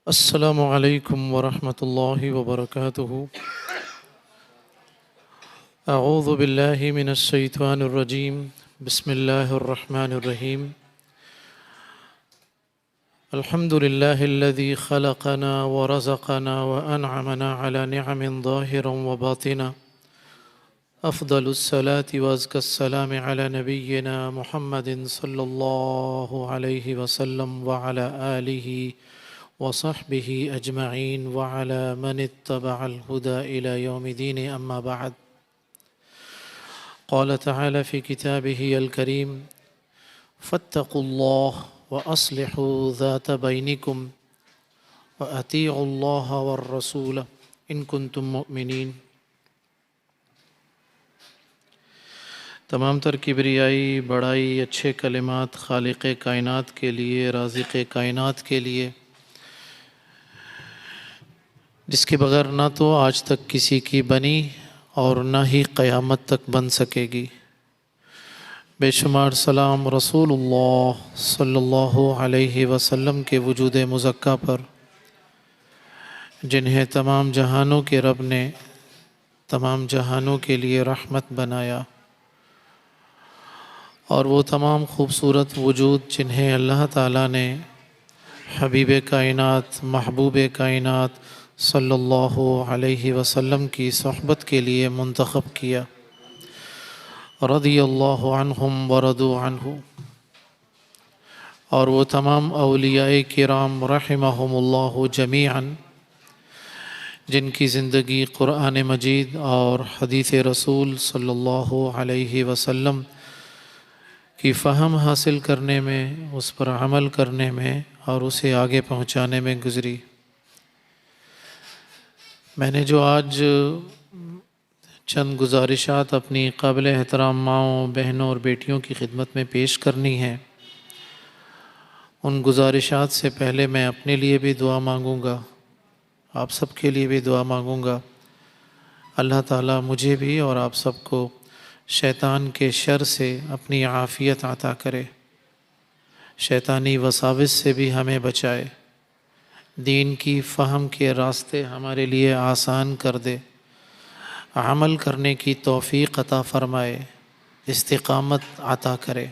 السلام علیکم ورحمۃ اللہ وبرکاتہ۔ اعوذ باللہ من الشیطان الرجیم، بسم اللہ الرحمن الرحیم۔ الحمد للہ الذی خلقنا ورزقنا وانعمنا علی نعم ظاہرا وباطنا۔ افضل الصلاة وازکی السلام علی نبینا محمد صلی اللہ علیہ وسلم وعلی آلہ وصحبه أجمعين وعلى من اتبع الهدى إلى يوم الدين، أما بعد. قال تعالى في كتابه الكريم: فاتقوا الله وأصلحوا ذات بينكم وأطيعوا الله والرسول إن كنتم مؤمنين۔ تمام تر کبریائی، بڑائی، اچھے کلمات خالق کائنات کے لیے، رازق کائنات کے لیے، جس کے بغیر نہ تو آج تک کسی کی بنی اور نہ ہی قیامت تک بن سکے گی۔ بے شمار سلام رسول اللہ صلی اللہ علیہ وسلم کے وجود مزکیٰ پر، جنہیں تمام جہانوں کے رب نے تمام جہانوں کے لیے رحمت بنایا، اور وہ تمام خوبصورت وجود جنہیں اللہ تعالیٰ نے حبیب کائنات، محبوب کائنات صلی اللہ علیہ وسلم کی صحبت کے لیے منتخب کیا، رضی اللہ عنہم ورضوا عنہ، اور وہ تمام اولیاء کرام رحمہم اللہ جمیعاً، جن کی زندگی قرآن مجید اور حدیث رسول صلی اللہ علیہ وسلم کی فہم حاصل کرنے میں، اس پر عمل کرنے میں اور اسے آگے پہنچانے میں گزری۔ میں نے جو آج چند گزارشات اپنی قابل احترام ماؤں، بہنوں اور بیٹیوں کی خدمت میں پیش کرنی ہیں، ان گزارشات سے پہلے میں اپنے لیے بھی دعا مانگوں گا، آپ سب کے لیے بھی دعا مانگوں گا۔ اللہ تعالیٰ مجھے بھی اور آپ سب کو شیطان کے شر سے اپنی عافیت عطا کرے، شیطانی وساوس سے بھی ہمیں بچائے، دین کی فہم کے راستے ہمارے لیے آسان کر دے، عمل کرنے کی توفیق عطا فرمائے، استقامت عطا کرے۔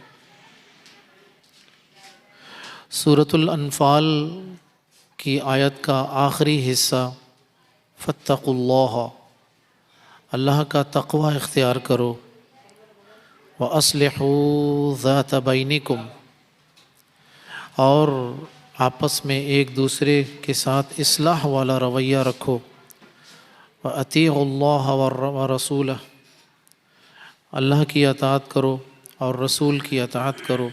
سورۃ الانفال کی آیت کا آخری حصہ فاتقوا اللہ، اللہ کا تقوی اختیار کرو، وَأَصْلِحُوا ذَاتَ بَيْنِكُمْ، اور آپس میں ایک دوسرے کے ساتھ اصلاح والا رویہ رکھو، وَأَطِيعُوا اللَّهَ وَرَسُولَهُ، اللہ کی اطاعت کرو اور رسول کی اطاعت کرو،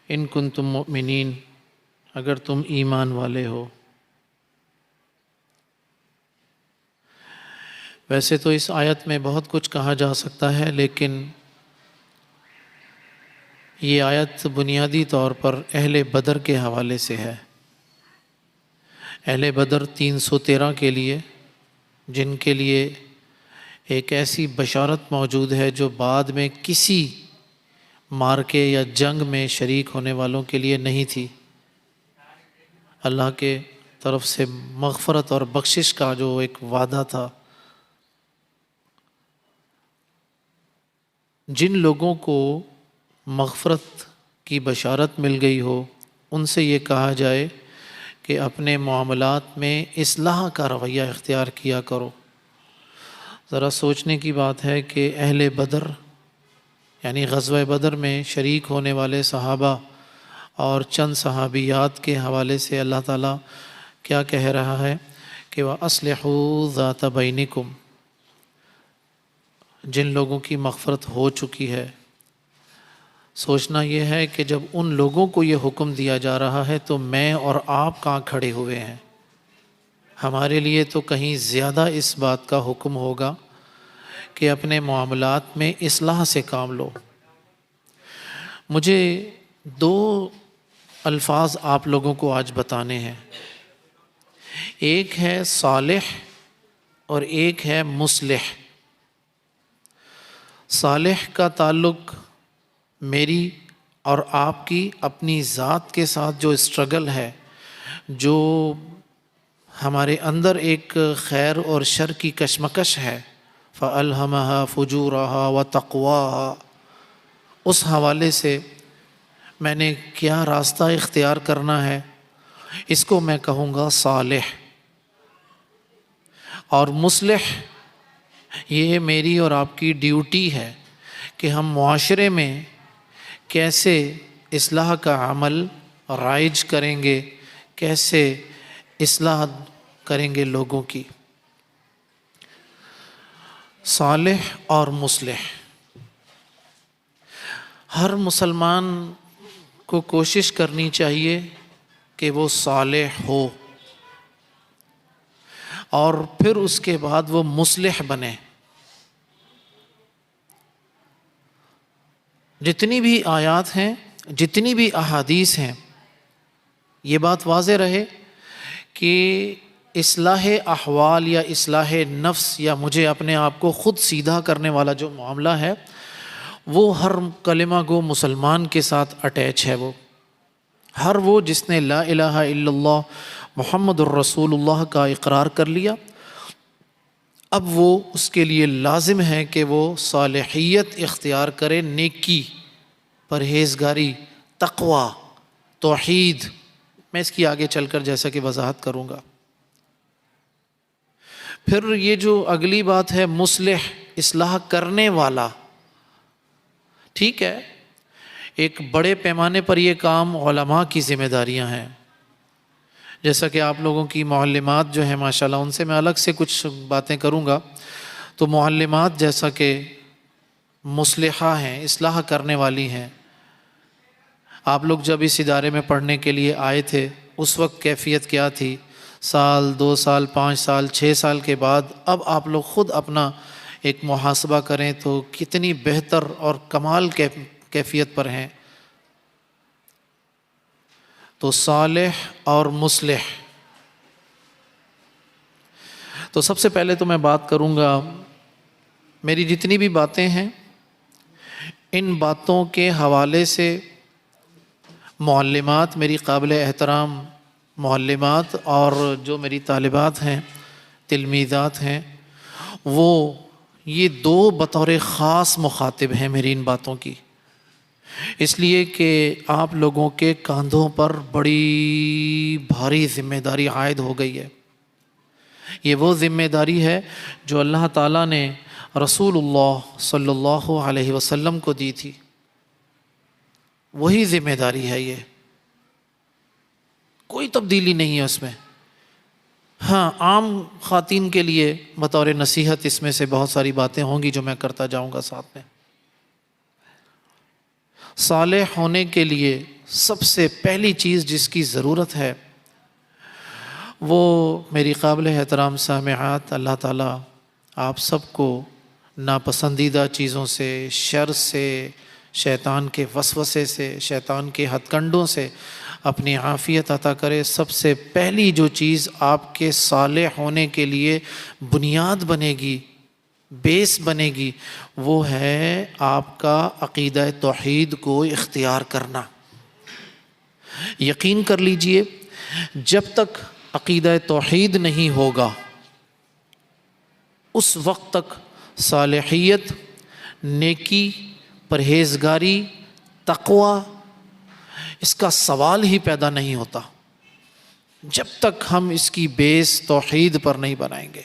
ان کنتم مؤمنین، اگر تم ایمان والے ہو۔ ویسے تو اس آیت میں بہت کچھ کہا جا سکتا ہے، لیکن یہ آیت بنیادی طور پر اہل بدر کے حوالے سے ہے۔ اہل بدر 313 کے لیے، جن کے لیے ایک ایسی بشارت موجود ہے جو بعد میں کسی مارکے یا جنگ میں شریک ہونے والوں کے لیے نہیں تھی۔ اللہ کے طرف سے مغفرت اور بخشش کا جو ایک وعدہ تھا۔ جن لوگوں کو مغفرت کی بشارت مل گئی ہو، ان سے یہ کہا جائے کہ اپنے معاملات میں اصلاح کا رویہ اختیار کیا کرو۔ ذرا سوچنے کی بات ہے کہ اہل بدر یعنی غزوہ بدر میں شریک ہونے والے صحابہ اور چند صحابیات کے حوالے سے اللہ تعالیٰ کیا کہہ رہا ہے کہ وَأَصْلِحُوا ذَاتَ بَيْنِكُمْ، جن لوگوں کی مغفرت ہو چکی ہے۔ سوچنا یہ ہے کہ جب ان لوگوں کو یہ حکم دیا جا رہا ہے تو میں اور آپ کہاں کھڑے ہوئے ہیں؟ ہمارے لیے تو کہیں زیادہ اس بات کا حکم ہوگا کہ اپنے معاملات میں اصلاح سے کام لو۔ مجھے دو الفاظ آپ لوگوں کو آج بتانے ہیں، ایک ہے صالح اور ایک ہے مصلح۔ صالح کا تعلق میری اور آپ کی اپنی ذات کے ساتھ جو اسٹرگل ہے، جو ہمارے اندر ایک خیر اور شر کی کشمکش ہے، فَأَلْهَمَهَا فُجُورَهَا وَتَقْوَاهَا، اس حوالے سے میں نے کیا راستہ اختیار کرنا ہے، اس کو میں کہوں گا صالح، اور مصلح یہ میری اور آپ کی ڈیوٹی ہے کہ ہم معاشرے میں کیسے اصلاح کا عمل رائج کریں گے، کیسے اصلاح کریں گے لوگوں کی۔ صالح اور مصلح، ہر مسلمان کو کوشش کرنی چاہیے کہ وہ صالح ہو، اور پھر اس کے بعد وہ مصلح بنے۔ جتنی بھی آیات ہیں، جتنی بھی احادیث ہیں، یہ بات واضح رہے کہ اصلاح احوال یا اصلاح نفس یا مجھے اپنے آپ کو خود سیدھا کرنے والا جو معاملہ ہے، وہ ہر کلمہ گو مسلمان کے ساتھ اٹیچ ہے۔ وہ جس نے لا الہ الا اللہ محمد الرسول اللہ کا اقرار کر لیا، اب وہ اس کے لیے لازم ہے کہ وہ صالحیت اختیار کرے، نیکی، پرہیزگاری، تقوی، توحید۔ میں اس کی آگے چل کر جیسا کہ وضاحت کروں گا۔ پھر یہ جو اگلی بات ہے مصلح، اصلاح کرنے والا، ٹھیک ہے، ایک بڑے پیمانے پر یہ کام علماء کی ذمہ داریاں ہیں۔ جیسا کہ آپ لوگوں کی معلمات جو ہیں ماشاءاللہ، ان سے میں الگ سے کچھ باتیں کروں گا، تو معلمات جیسا کہ مصلحہ ہیں، اصلاح کرنے والی ہیں۔ آپ لوگ جب اس ادارے میں پڑھنے کے لیے آئے تھے، اس وقت کیفیت کیا تھی؟ سال، 2 سال، 5 سال، 6 سال کے بعد اب آپ لوگ خود اپنا ایک محاسبہ کریں تو کتنی بہتر اور کمال کیفیت پر ہیں۔ تو صالح اور مصلح، تو سب سے پہلے تو میں بات کروں گا، میری جتنی بھی باتیں ہیں ان باتوں کے حوالے سے معلمات، میری قابل احترام معلمات اور جو میری طالبات ہیں، تلمیذات ہیں، وہ یہ 2 بطور خاص مخاطب ہیں میری ان باتوں کی، اس لیے کہ آپ لوگوں کے کاندھوں پر بڑی بھاری ذمہ داری عائد ہو گئی ہے۔ یہ وہ ذمہ داری ہے جو اللہ تعالیٰ نے رسول اللہ صلی اللہ علیہ وسلم کو دی تھی، وہی ذمہ داری ہے، یہ کوئی تبدیلی نہیں ہے اس میں۔ ہاں، عام خواتین کے لیے بطور نصیحت اس میں سے بہت ساری باتیں ہوں گی جو میں کرتا جاؤں گا ساتھ میں۔ صالح ہونے کے لیے سب سے پہلی چیز جس کی ضرورت ہے وہ میری قابل احترام سامعات، اللہ تعالیٰ آپ سب کو ناپسندیدہ چیزوں سے، شر سے، شیطان کے وسوسے سے، شیطان کے ہتھ کنڈوں سے اپنی عافیت عطا کرے۔ سب سے پہلی جو چیز آپ کے صالح ہونے کے لیے بنیاد بنے گی، بیس بنے گی، وہ ہے آپ کا عقیدہ توحید کو اختیار کرنا۔ یقین کر لیجئے، جب تک عقیدہ توحید نہیں ہوگا اس وقت تک صالحیت، نیکی، پرہیزگاری، تقوی، اس کا سوال ہی پیدا نہیں ہوتا جب تک ہم اس کی بیس توحید پر نہیں بنائیں گے۔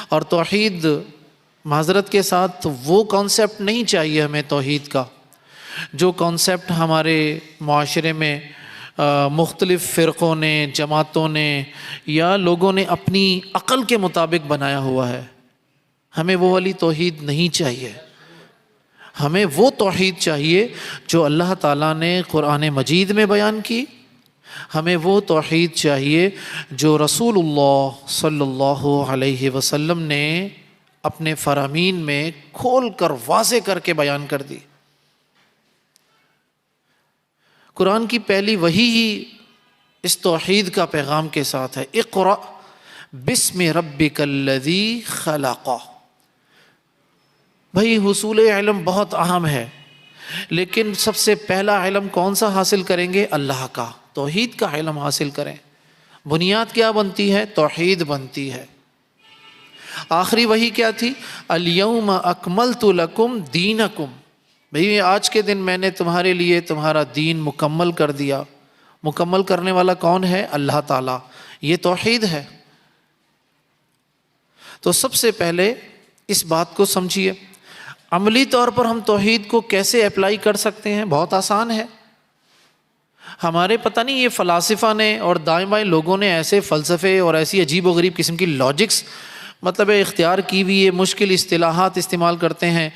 اور توحید، معذرت کے ساتھ، وہ کانسیپٹ نہیں چاہیے ہمیں توحید کا جو کانسیپٹ ہمارے معاشرے میں مختلف فرقوں نے، جماعتوں نے یا لوگوں نے اپنی عقل کے مطابق بنایا ہوا ہے۔ ہمیں وہ والی توحید نہیں چاہیے، ہمیں وہ توحید چاہیے جو اللہ تعالیٰ نے قرآن مجید میں بیان کی، ہمیں وہ توحید چاہیے جو رسول اللہ صلی اللہ علیہ وسلم نے اپنے فرامین میں کھول کر واضح کر کے بیان کر دی۔ قرآن کی پہلی وحی ہی اس توحید کا پیغام کے ساتھ ہے، اقرأ بسم ربک الذی خلق۔ بھئی حصول علم بہت اہم ہے، لیکن سب سے پہلا علم کون سا حاصل کریں گے؟ اللہ کا، توحید کا علم حاصل کریں۔ بنیاد کیا بنتی ہے؟ توحید بنتی ہے۔ آخری وحی کیا تھی؟ الیوم اکملت لکم دینکم، بھئی آج کے دن میں نے تمہارے لیے تمہارا دین مکمل کر دیا۔ مکمل کرنے والا کون ہے؟ اللہ تعالیٰ۔ یہ توحید ہے۔ تو سب سے پہلے اس بات کو سمجھیے، عملی طور پر ہم توحید کو کیسے اپلائی کر سکتے ہیں؟ بہت آسان ہے۔ ہمارے پتہ نہیں یہ فلاسفہ نے اور دائیں بائیں لوگوں نے ایسے فلسفے اور ایسی عجیب و غریب قسم کی لاجکس اختیار کی ہوئی، یہ مشکل اصطلاحات استعمال کرتے ہیں۔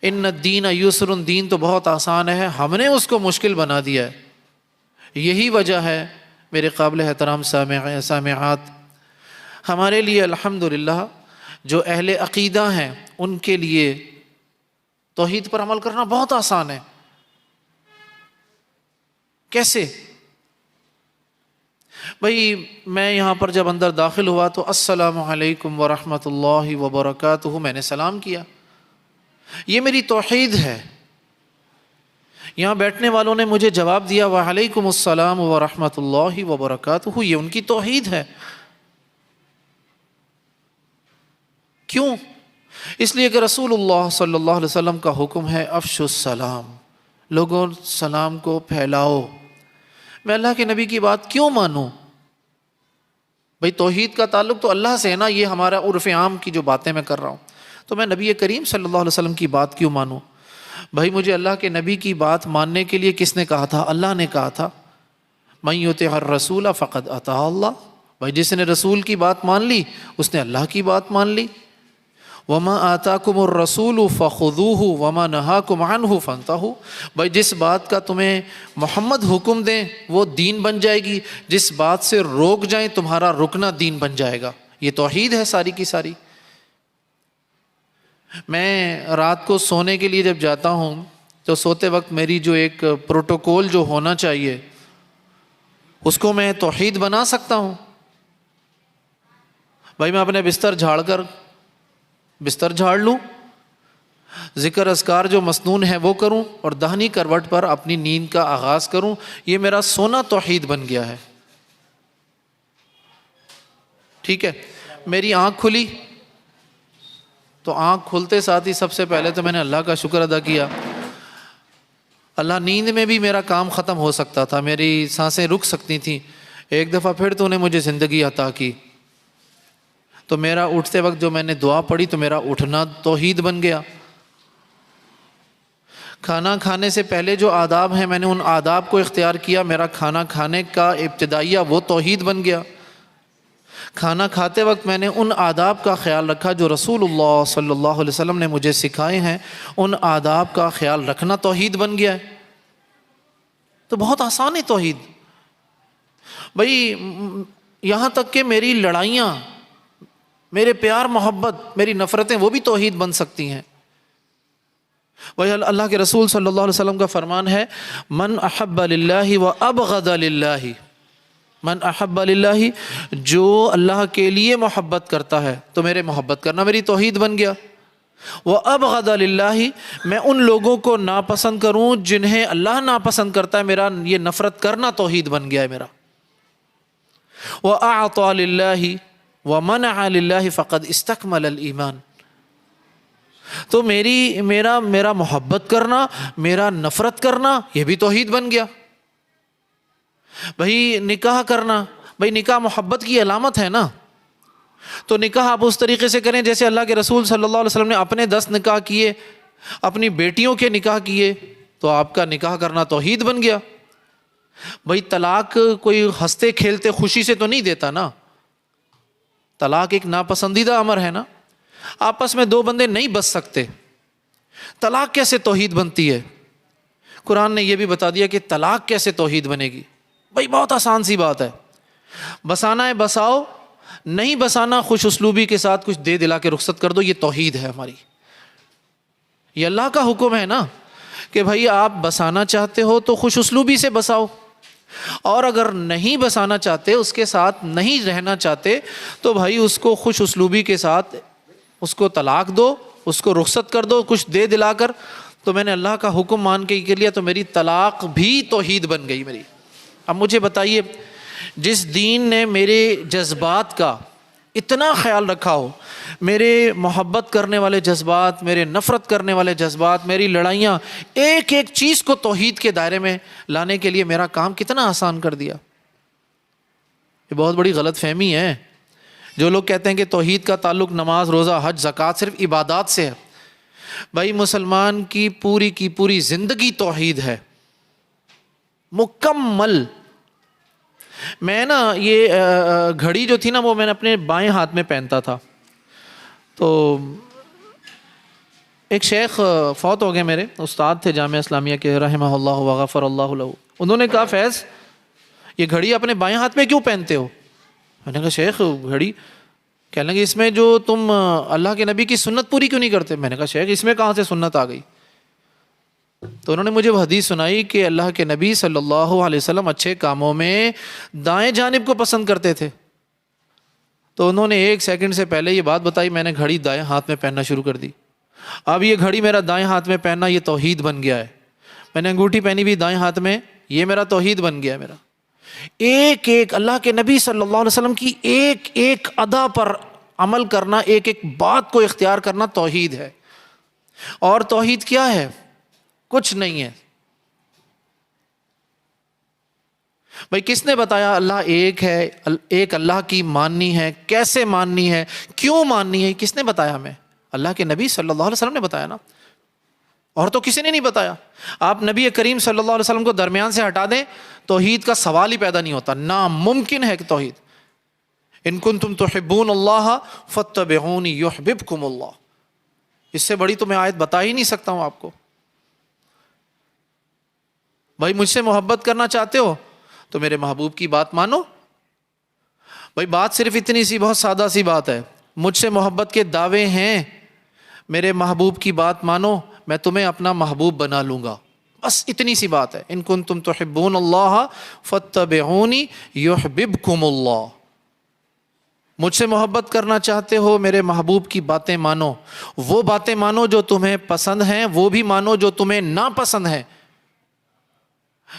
ان الدین یسر، دین تو بہت آسان ہے، ہم نے اس کو مشکل بنا دیا ہے۔ یہی وجہ ہے میرے قابل احترام سامعات، ہمارے لیے الحمدللہ جو اہل عقیدہ ہیں ان کے لیے توحید پر عمل کرنا بہت آسان ہے۔ کیسے؟ بھئی میں یہاں پر جب اندر داخل ہوا تو السلام علیکم ورحمۃ اللہ وبرکاتہ میں نے سلام کیا، یہ میری توحید ہے۔ یہاں بیٹھنے والوں نے مجھے جواب دیا وعلیکم السلام ورحمۃ اللہ وبرکاتہ، یہ ان کی توحید ہے۔ کیوں؟ اس لیے کہ رسول اللہ صلی اللہ علیہ وسلم کا حکم ہے افشوا السلام، لوگوں سلام کو پھیلاؤ۔ میں اللہ کے نبی کی بات کیوں مانوں؟ بھئی توحید کا تعلق تو اللہ سے ہے نا، یہ ہمارا عرف عام کی جو باتیں میں کر رہا ہوں، تو میں نبی کریم صلی اللہ علیہ وسلم کی بات کیوں مانوں؟ بھائی مجھے اللہ کے نبی کی بات ماننے کے لیے کس نے کہا تھا؟ اللہ نے کہا تھا من یطع الرسول فقد اطاع اللہ، بھائی جس نے رسول کی بات مان لی اس نے اللہ کی بات مان لی۔ وما آتاکم الرسول فخذوہ وما نہاکم عنہ فانتہوا، بھائی جس بات کا تمہیں محمد حکم دیں وہ دین بن جائے گی، جس بات سے روک جائیں تمہارا رکنا دین بن جائے گا۔ یہ توحید ہے ساری کی ساری۔ میں رات کو سونے کے لیے جب جاتا ہوں تو سوتے وقت میری جو ایک پروٹوکول جو ہونا چاہیے اس کو میں توحید بنا سکتا ہوں۔ بھائی میں اپنے بستر جھاڑ لوں، ذکر اذکار جو مسنون ہے وہ کروں اور داہنی کروٹ پر اپنی نیند کا آغاز کروں، یہ میرا سونا توحید بن گیا ہے۔ ٹھیک ہے، میری آنکھ کھلی تو آنکھ کھلتے ساتھ ہی سب سے پہلے تو میں نے اللہ کا شکر ادا کیا۔ اللہ نیند میں بھی میرا کام ختم ہو سکتا تھا، میری سانسیں رک سکتی تھیں، ایک دفعہ پھر تو نے مجھے زندگی عطا کی، تو میرا اٹھتے وقت جو میں نے دعا پڑھی تو میرا اٹھنا توحید بن گیا۔ کھانا کھانے سے پہلے جو آداب ہیں میں نے ان آداب کو اختیار کیا، میرا کھانا کھانے کا ابتدائیہ وہ توحید بن گیا۔ کھانا کھاتے وقت میں نے ان آداب کا خیال رکھا جو رسول اللہ صلی اللہ علیہ وسلم نے مجھے سکھائے ہیں، ان آداب کا خیال رکھنا توحید بن گیا ہے۔ تو بہت آسان ہے توحید۔ بھئی یہاں تک کہ میری لڑائیاں، میرے پیار محبت، میری نفرتیں وہ بھی توحید بن سکتی ہیں۔ وہی اللہ کے رسول صلی اللہ علیہ وسلم کا فرمان ہے من احب للہ و ابغض للہ، من احب للہ، جو اللہ کے لیے محبت کرتا ہے تو میرے محبت کرنا میری توحید بن گیا۔ وَأَبْغَضَ لِلَّهِ، میں ان لوگوں کو ناپسند کروں جنہیں اللہ ناپسند کرتا ہے، میرا یہ نفرت کرنا توحید بن گیا ہے میرا۔ وَأَعْطَى لِلَّهِ وَمَنَعَ لِلَّهِ فَقَدْ اسْتَكْمَلَ الْإِيمَانِ، تو میرا محبت کرنا، میرا نفرت کرنا یہ بھی توحید بن گیا۔ بھئی نکاح کرنا، بھئی نکاح محبت کی علامت ہے نا، تو نکاح آپ اس طریقے سے کریں جیسے اللہ کے رسول صلی اللہ علیہ وسلم نے اپنے 10 نکاح کیے، اپنی بیٹیوں کے نکاح کیے، تو آپ کا نکاح کرنا توحید بن گیا۔ بھئی طلاق کوئی ہنستے کھیلتے خوشی سے تو نہیں دیتا نا، طلاق ایک ناپسندیدہ امر ہے نا، آپس میں 2 بندے نہیں بس سکتے، طلاق کیسے توحید بنتی ہے؟ قرآن نے یہ بھی بتا دیا کہ طلاق کیسے توحید بنے گی۔ بھئی بہت آسان سی بات ہے، بسانا ہے بساؤ، نہیں بسانا خوش اسلوبی کے ساتھ کچھ دے دلا کے رخصت کر دو، یہ توحید ہے ہماری۔ یہ اللہ کا حکم ہے نا کہ بھئی آپ بسانا چاہتے ہو تو خوش اسلوبی سے بساؤ، اور اگر نہیں بسانا چاہتے، اس کے ساتھ نہیں رہنا چاہتے، تو بھائی اس کو خوش اسلوبی کے ساتھ اس کو طلاق دو، اس کو رخصت کر دو کچھ دے دلا کر۔ تو میں نے اللہ کا حکم مان کے کر لیا تو میری طلاق بھی توحید بن گئی میری۔ اب مجھے بتائیے جس دین نے میرے جذبات کا اتنا خیال رکھا ہو، میرے محبت کرنے والے جذبات، میرے نفرت کرنے والے جذبات، میری لڑائیاں، ایک ایک چیز کو توحید کے دائرے میں لانے کے لیے میرا کام کتنا آسان کر دیا۔ یہ بہت بڑی غلط فہمی ہے۔ جو لوگ کہتے ہیں کہ توحید کا تعلق نماز، روزہ، حج، زکوٰۃ صرف عبادات سے ہے، بھائی مسلمان کی پوری زندگی توحید ہے، مکمل۔ میں نا یہ گھڑی جو تھی نا وہ میں نے اپنے بائیں ہاتھ میں پہنتا تھا، تو ایک شیخ فوت ہو گئے، میرے استاد تھے جامعہ اسلامیہ کے رحمہ اللہ وغفر اللہ لہ۔ انہوں نے کہا فیض یہ گھڑی اپنے بائیں ہاتھ میں کیوں پہنتے ہو؟ میں نے کہا شیخ گھڑی، کہنے لگے اس میں جو تم اللہ کے نبی کی سنت پوری کیوں نہیں کرتے؟ میں نے کہا شیخ اس میں کہاں سے سنت آ گئی؟ تو انہوں نے مجھے وہ حدیث سنائی کہ اللہ کے نبی صلی اللہ علیہ وسلم اچھے کاموں میں دائیں جانب کو پسند کرتے تھے۔ تو انہوں نے 1 سیکنڈ سے پہلے یہ بات بتائی، میں نے گھڑی دائیں ہاتھ میں پہننا شروع کر دی۔ اب یہ گھڑی میرا دائیں ہاتھ میں پہننا یہ توحید بن گیا ہے۔ میں نے انگوٹھی پہنی بھی دائیں ہاتھ میں، یہ میرا توحید بن گیا ہے۔ میرا ایک ایک اللہ کے نبی صلی اللہ علیہ وسلم کی ایک ایک ادا پر عمل کرنا، ایک ایک بات کو اختیار کرنا توحید ہے۔ اور توحید کیا ہے؟ کچھ نہیں ہے بھائی۔ کس نے بتایا اللہ ایک ہے؟ ایک اللہ کی ماننی ہے، کیسے ماننی ہے، کیوں ماننی ہے، کس نے بتایا ہمیں؟ اللہ کے نبی صلی اللہ علیہ وسلم نے بتایا نا، اور تو کسی نے نہیں بتایا۔ آپ نبی کریم صلی اللہ علیہ وسلم کو درمیان سے ہٹا دیں، توحید کا سوال ہی پیدا نہیں ہوتا، ناممکن ہے کہ توحید۔ ان کنتم تحبون اللہ فاتبعونی یحببکم اللہ، اس سے بڑی تو میں آیت بتا ہی نہیں سکتا ہوں آپ کو۔ بھائی مجھ سے محبت کرنا چاہتے ہو تو میرے محبوب کی بات مانو۔ بھائی بات صرف اتنی سی، بہت سادہ سی بات ہے، مجھ سے محبت کے دعوے ہیں، میرے محبوب کی بات مانو، میں تمہیں اپنا محبوب بنا لوں گا، بس اتنی سی بات ہے۔ ان کنتم تحبون اللہ فاتبعونی یحببکم اللہ، مجھ سے محبت کرنا چاہتے ہو میرے محبوب کی باتیں مانو، وہ باتیں مانو جو تمہیں پسند ہیں، وہ بھی مانو جو تمہیں ناپسند ہیں۔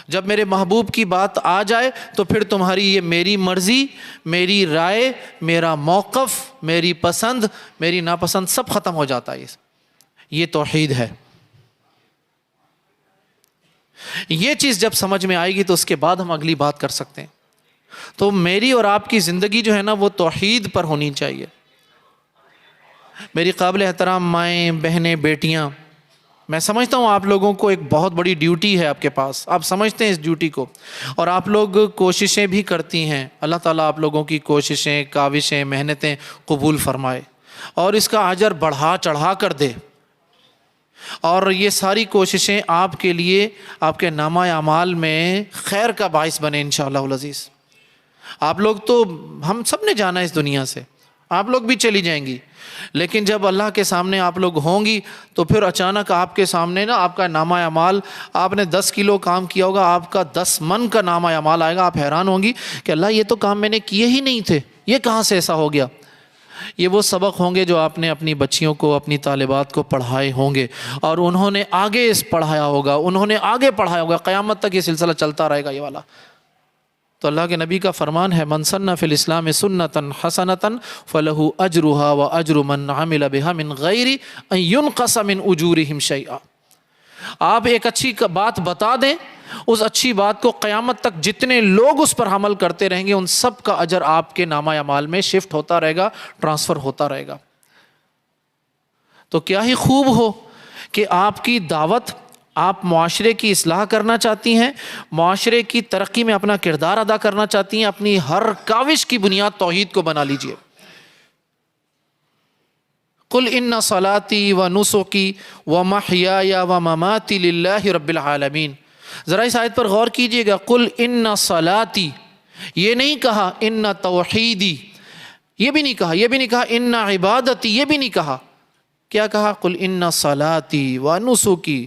جب میرے محبوب کی بات آ جائے تو پھر تمہاری یہ میری مرضی، میری رائے، میرا موقف، میری پسند، میری ناپسند سب ختم ہو جاتا ہے۔ یہ توحید ہے۔ یہ چیز جب سمجھ میں آئے گی تو اس کے بعد ہم اگلی بات کر سکتے ہیں۔ تو میری اور آپ کی زندگی جو ہے نا وہ توحید پر ہونی چاہیے۔ میری قابل احترام مائیں، بہنیں، بیٹیاں، میں سمجھتا ہوں آپ لوگوں کو ایک بہت بڑی ڈیوٹی ہے آپ کے پاس، آپ سمجھتے ہیں اس ڈیوٹی کو، اور آپ لوگ کوششیں بھی کرتی ہیں۔ اللہ تعالیٰ آپ لوگوں کی کوششیں، کاوشیں، محنتیں قبول فرمائے اور اس کا اجر بڑھا چڑھا کر دے، اور یہ ساری کوششیں آپ کے لیے، آپ کے نامہ اعمال میں خیر کا باعث بنے انشاءاللہ العزیز۔ آپ لوگ تو، ہم سب نے جانا ہے اس دنیا سے، آپ لوگ بھی چلی جائیں گی، لیکن جب اللہ کے سامنے آپ لوگ ہوں گی تو پھر اچانک آپ کے سامنے نا آپ کا نامہ اعمال، آپ نے 10 کلو کام کیا ہوگا، آپ کا 10 من کا نامہ اعمال آئے گا۔ آپ حیران ہوں گی کہ اللہ یہ تو کام میں نے کیے ہی نہیں تھے، یہ کہاں سے ایسا ہو گیا؟ یہ وہ سبق ہوں گے جو آپ نے اپنی بچیوں کو، اپنی طالبات کو پڑھائے ہوں گے، اور انہوں نے آگے اس پڑھایا ہوگا، انہوں نے آگے پڑھایا ہوگا، قیامت تک یہ سلسلہ چلتا رہے گا یہ والا۔ تو اللہ کے نبی کا فرمان ہے، من سن فی الاسلام سنتا حسنتا فلہ اجرھا واجر من عمل بها من غیر ان ينقص من اجورهم شیئا۔ آپ ایک اچھی بات بتا دیں، اس اچھی بات کو قیامت تک جتنے لوگ اس پر عمل کرتے رہیں گے ان سب کا اجر آپ کے نامہ اعمال میں شفٹ ہوتا رہے گا، ٹرانسفر ہوتا رہے گا۔ تو کیا ہی خوب ہو کہ آپ کی دعوت، آپ معاشرے کی اصلاح کرنا چاہتی ہیں، معاشرے کی ترقی میں اپنا کردار ادا کرنا چاہتی ہیں، اپنی ہر کاوش کی بنیاد توحید کو بنا لیجئے۔ قل ان صلاتی و نسکی و محیای و مماتی للہ رب العالمین۔ ذرا اس آیت پر غور کیجئے گا، قل ان صلاتی، یہ نہیں کہا ان توحیدی، یہ بھی نہیں کہا، یہ بھی نہیں کہا ان عبادتی، یہ بھی نہیں کہا، کیا کہا؟ قل ان صلاتی و نسکی،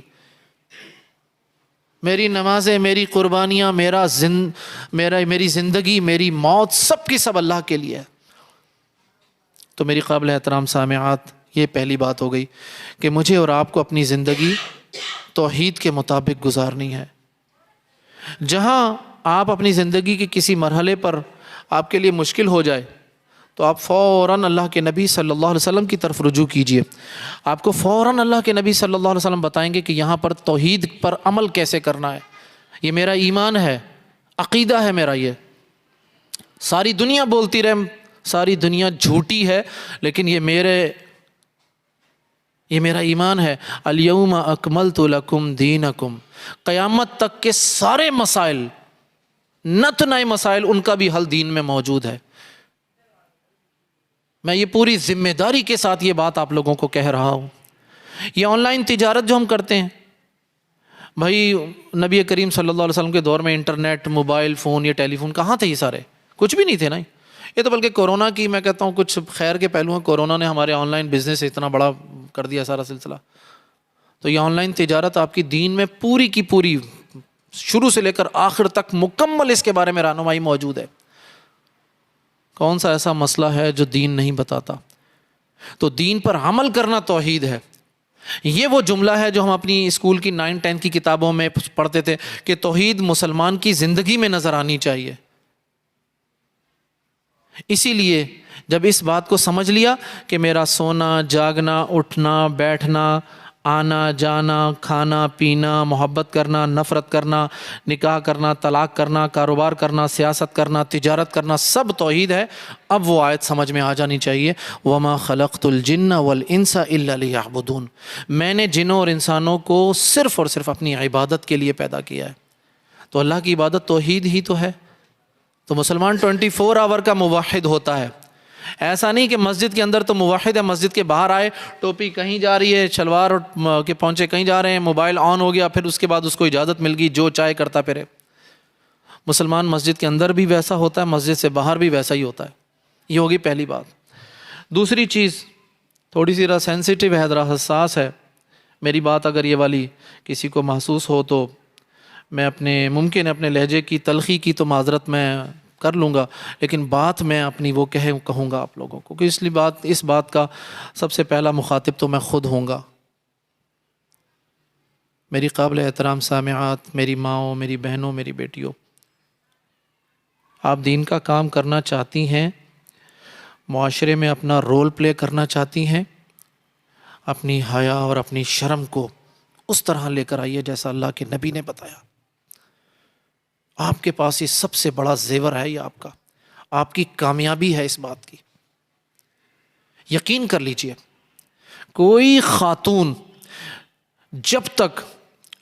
میری نمازیں، میری قربانیاں، میری زندگی، میری موت، سب کی سب اللہ کے لیے ہے۔ تو میری قابل احترام سامعات، یہ پہلی بات ہو گئی کہ مجھے اور آپ کو اپنی زندگی توحید کے مطابق گزارنی ہے۔ جہاں آپ اپنی زندگی کے کسی مرحلے پر آپ کے لیے مشکل ہو جائے تو آپ فوراً اللہ کے نبی صلی اللہ علیہ وسلم کی طرف رجوع کیجئے. آپ کو فوراً اللہ کے نبی صلی اللہ علیہ وسلم بتائیں گے کہ یہاں پر توحید پر عمل کیسے کرنا ہے. یہ میرا ایمان ہے، عقیدہ ہے میرا. یہ ساری دنیا بولتی رہے، ساری دنیا جھوٹی ہے، لیکن یہ میرا ایمان ہے. الیوم اکملت لکم دینکم. قیامت تک کے سارے مسائل، نت نئے مسائل، ان کا بھی حل دین میں موجود ہے. میں یہ پوری ذمہ داری کے ساتھ یہ بات آپ لوگوں کو کہہ رہا ہوں. یہ آن لائن تجارت جو ہم کرتے ہیں، بھائی نبی کریم صلی اللہ علیہ وسلم کے دور میں انٹرنیٹ، موبائل فون، یہ ٹیلی فون کہاں تھے؟ یہ سارے کچھ بھی نہیں تھے نا. یہ تو بلکہ کورونا کی میں کہتا ہوں کچھ خیر کے پہلو ہیں. کورونا نے ہمارے آن لائن بزنس اتنا بڑا کر دیا سارا سلسلہ. تو یہ آن لائن تجارت آپ کی دین میں پوری کی پوری شروع سے لے کر آخر تک مکمل اس کے بارے میں رہنمائی موجود ہے. کون سا ایسا مسئلہ ہے جو دین نہیں بتاتا؟ تو دین پر عمل کرنا توحید ہے. یہ وہ جملہ ہے جو ہم اپنی اسکول کی 9-10 کی کتابوں میں پڑھتے تھے کہ توحید مسلمان کی زندگی میں نظر آنی چاہیے. اسی لیے جب اس بات کو سمجھ لیا کہ میرا سونا، جاگنا، اٹھنا، بیٹھنا، آنا جانا، کھانا پینا، محبت کرنا، نفرت کرنا، نکاح کرنا، طلاق کرنا، کاروبار کرنا، سیاست کرنا، تجارت کرنا، سب توحید ہے. اب وہ آیت سمجھ میں آ جانی چاہیے، وَمَا خَلَقْتُ الْجِنَّ وَالْإِنسَ إِلَّا لِيَعْبُدُونَ. میں نے جنوں اور انسانوں کو صرف اور صرف اپنی عبادت کے لیے پیدا کیا ہے. تو اللہ کی عبادت توحید ہی تو ہے. تو مسلمان 24 آور کا موحد ہوتا ہے. ایسا نہیں کہ مسجد کے اندر تو موحد ہے، مسجد کے باہر آئے ٹوپی کہیں جا رہی ہے، شلوار کے پونچے کہیں جا رہے ہیں، موبائل آن ہو گیا، پھر اس کے بعد اس کو اجازت مل گئی جو چاہے کرتا پھرے. مسلمان مسجد کے اندر بھی ویسا ہوتا ہے، مسجد سے باہر بھی ویسا ہی ہوتا ہے. یہ ہوگی پہلی بات. دوسری چیز تھوڑی سی ذرا سینسیٹیو ہے، ذرا حساس ہے. میری بات اگر یہ والی کسی کو محسوس ہو تو میں ممکن ہے اپنے لہجے کی تلخی کی تو معذرت میں کر لوں گا، لیکن بات میں اپنی وہ کہوں گا آپ لوگوں کو کہ اس بات کا سب سے پہلا مخاطب تو میں خود ہوں گا. میری قابل احترام سامعات، میری ماؤں، میری بہنوں، میری بیٹیوں، آپ دین کا کام کرنا چاہتی ہیں، معاشرے میں اپنا رول پلے کرنا چاہتی ہیں، اپنی حیا اور اپنی شرم کو اس طرح لے کر آئیے جیسا اللہ کے نبی نے بتایا. آپ کے پاس یہ سب سے بڑا زیور ہے، یہ آپ کی کامیابی ہے. اس بات کی یقین کر لیجئے، کوئی خاتون جب تک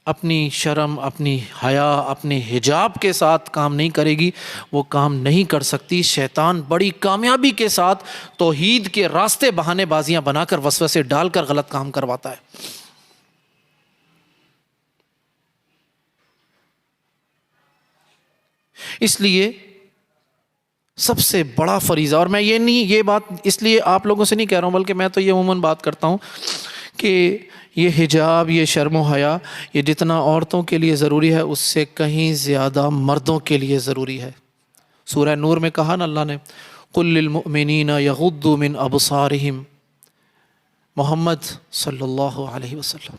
اپنی شرم، اپنی حیا، اپنے حجاب کے ساتھ کام نہیں کرے گی وہ کام نہیں کر سکتی. شیطان بڑی کامیابی کے ساتھ توحید کے راستے بہانے بازیاں بنا کر وسوسے ڈال کر غلط کام کرواتا ہے. اس لیے سب سے بڑا فریضہ، اور میں یہ بات اس لیے آپ لوگوں سے نہیں کہہ رہا ہوں، بلکہ میں تو یہ عموماً بات کرتا ہوں کہ یہ حجاب، یہ شرم و حیا، یہ جتنا عورتوں کے لیے ضروری ہے اس سے کہیں زیادہ مردوں کے لیے ضروری ہے. سورہ نور میں کہا نا اللہ نے، قُل لِّلْمُؤْمِنِينَ يَغُضُّوا مِنْ أَبْصَارِهِمْ. محمد صلی اللہ علیہ وسلم،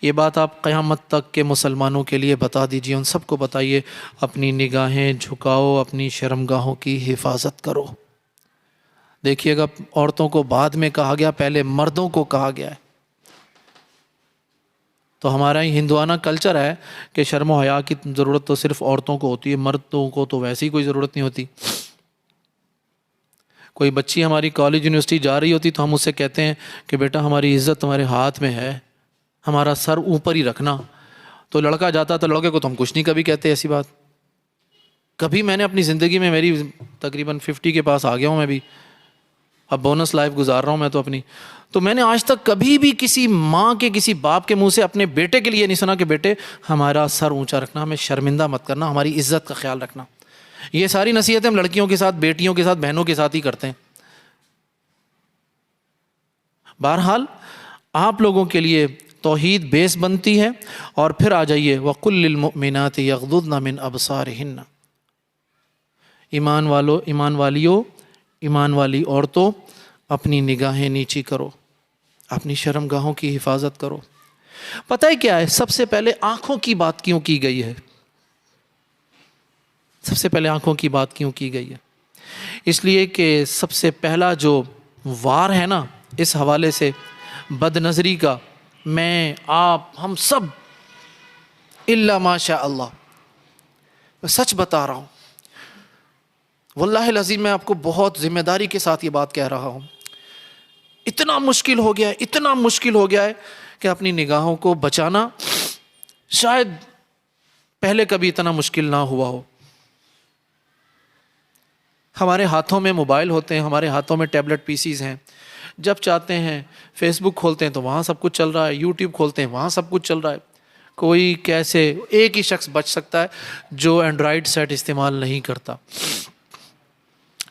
یہ بات آپ قیامت تک کے مسلمانوں کے لیے بتا دیجئے، ان سب کو بتائیے، اپنی نگاہیں جھکاؤ، اپنی شرمگاہوں کی حفاظت کرو. دیکھیے گا عورتوں کو بعد میں کہا گیا، پہلے مردوں کو کہا گیا ہے. تو ہمارا ہی ہندوانہ کلچر ہے کہ شرم و حیا کی ضرورت تو صرف عورتوں کو ہوتی ہے، مردوں کو تو ویسے ہی کوئی ضرورت نہیں ہوتی. کوئی بچی ہماری کالج یونیورسٹی جا رہی ہوتی تو ہم اس سے کہتے ہیں کہ بیٹا ہماری عزت تمہارے ہاتھ میں ہے، ہمارا سر اوپر ہی رکھنا. تو لڑکا جاتا تو لڑکے کو تو ہم کچھ نہیں کبھی کہتے ایسی بات. کبھی میں نے اپنی زندگی میں، میری تقریباً 50 کے پاس آ گیا ہوں میں بھی، اب بونس لائف گزار رہا ہوں میں تو اپنی، تو میں نے آج تک کبھی بھی کسی ماں کے، کسی باپ کے منہ سے اپنے بیٹے کے لیے نہیں سنا کہ بیٹے ہمارا سر اونچا رکھنا، ہمیں شرمندہ مت کرنا، ہماری عزت کا خیال رکھنا. یہ ساری نصیحتیں ہم لڑکیوں کے ساتھ، بیٹیوں کے ساتھ، بہنوں کے ساتھ ہی کرتے ہیں. بہرحال آپ لوگوں کے لیے توحید بیس بنتی ہے. اور پھر آ جائیے وَقُلْ لِلْمُؤْمِنَاتِ يَغْضُضْنَ مِنْ أَبْصَارِهِنَّ. ایمان والیوں، ایمان والی عورتوں، اپنی نگاہیں نیچی کرو، اپنی شرمگاہوں کی حفاظت کرو. پتہ ہے کیا ہے، سب سے پہلے آنکھوں کی بات کیوں کی گئی ہے؟ سب سے پہلے آنکھوں کی بات کیوں کی گئی ہے؟ اس لیے کہ سب سے پہلا جو وار ہے نا اس حوالے سے بد نظری کا، میں آپ ہم سب الا ماشاء اللہ، میں سچ بتا رہا ہوں، واللہ العظیم میں آپ کو بہت ذمہ داری کے ساتھ یہ بات کہہ رہا ہوں، اتنا مشکل ہو گیا ہے، اتنا مشکل ہو گیا ہے کہ اپنی نگاہوں کو بچانا شاید پہلے کبھی اتنا مشکل نہ ہوا ہو۔ ہمارے ہاتھوں میں موبائل ہوتے ہیں، ہمارے ہاتھوں میں ٹیبلٹ پی سیز ہیں، جب چاہتے ہیں فیس بک کھولتے ہیں تو وہاں سب کچھ چل رہا ہے، یوٹیوب کھولتے ہیں وہاں سب کچھ چل رہا ہے۔ کوئی کیسے ایک ہی شخص بچ سکتا ہے جو اینڈرائڈ سیٹ استعمال نہیں کرتا،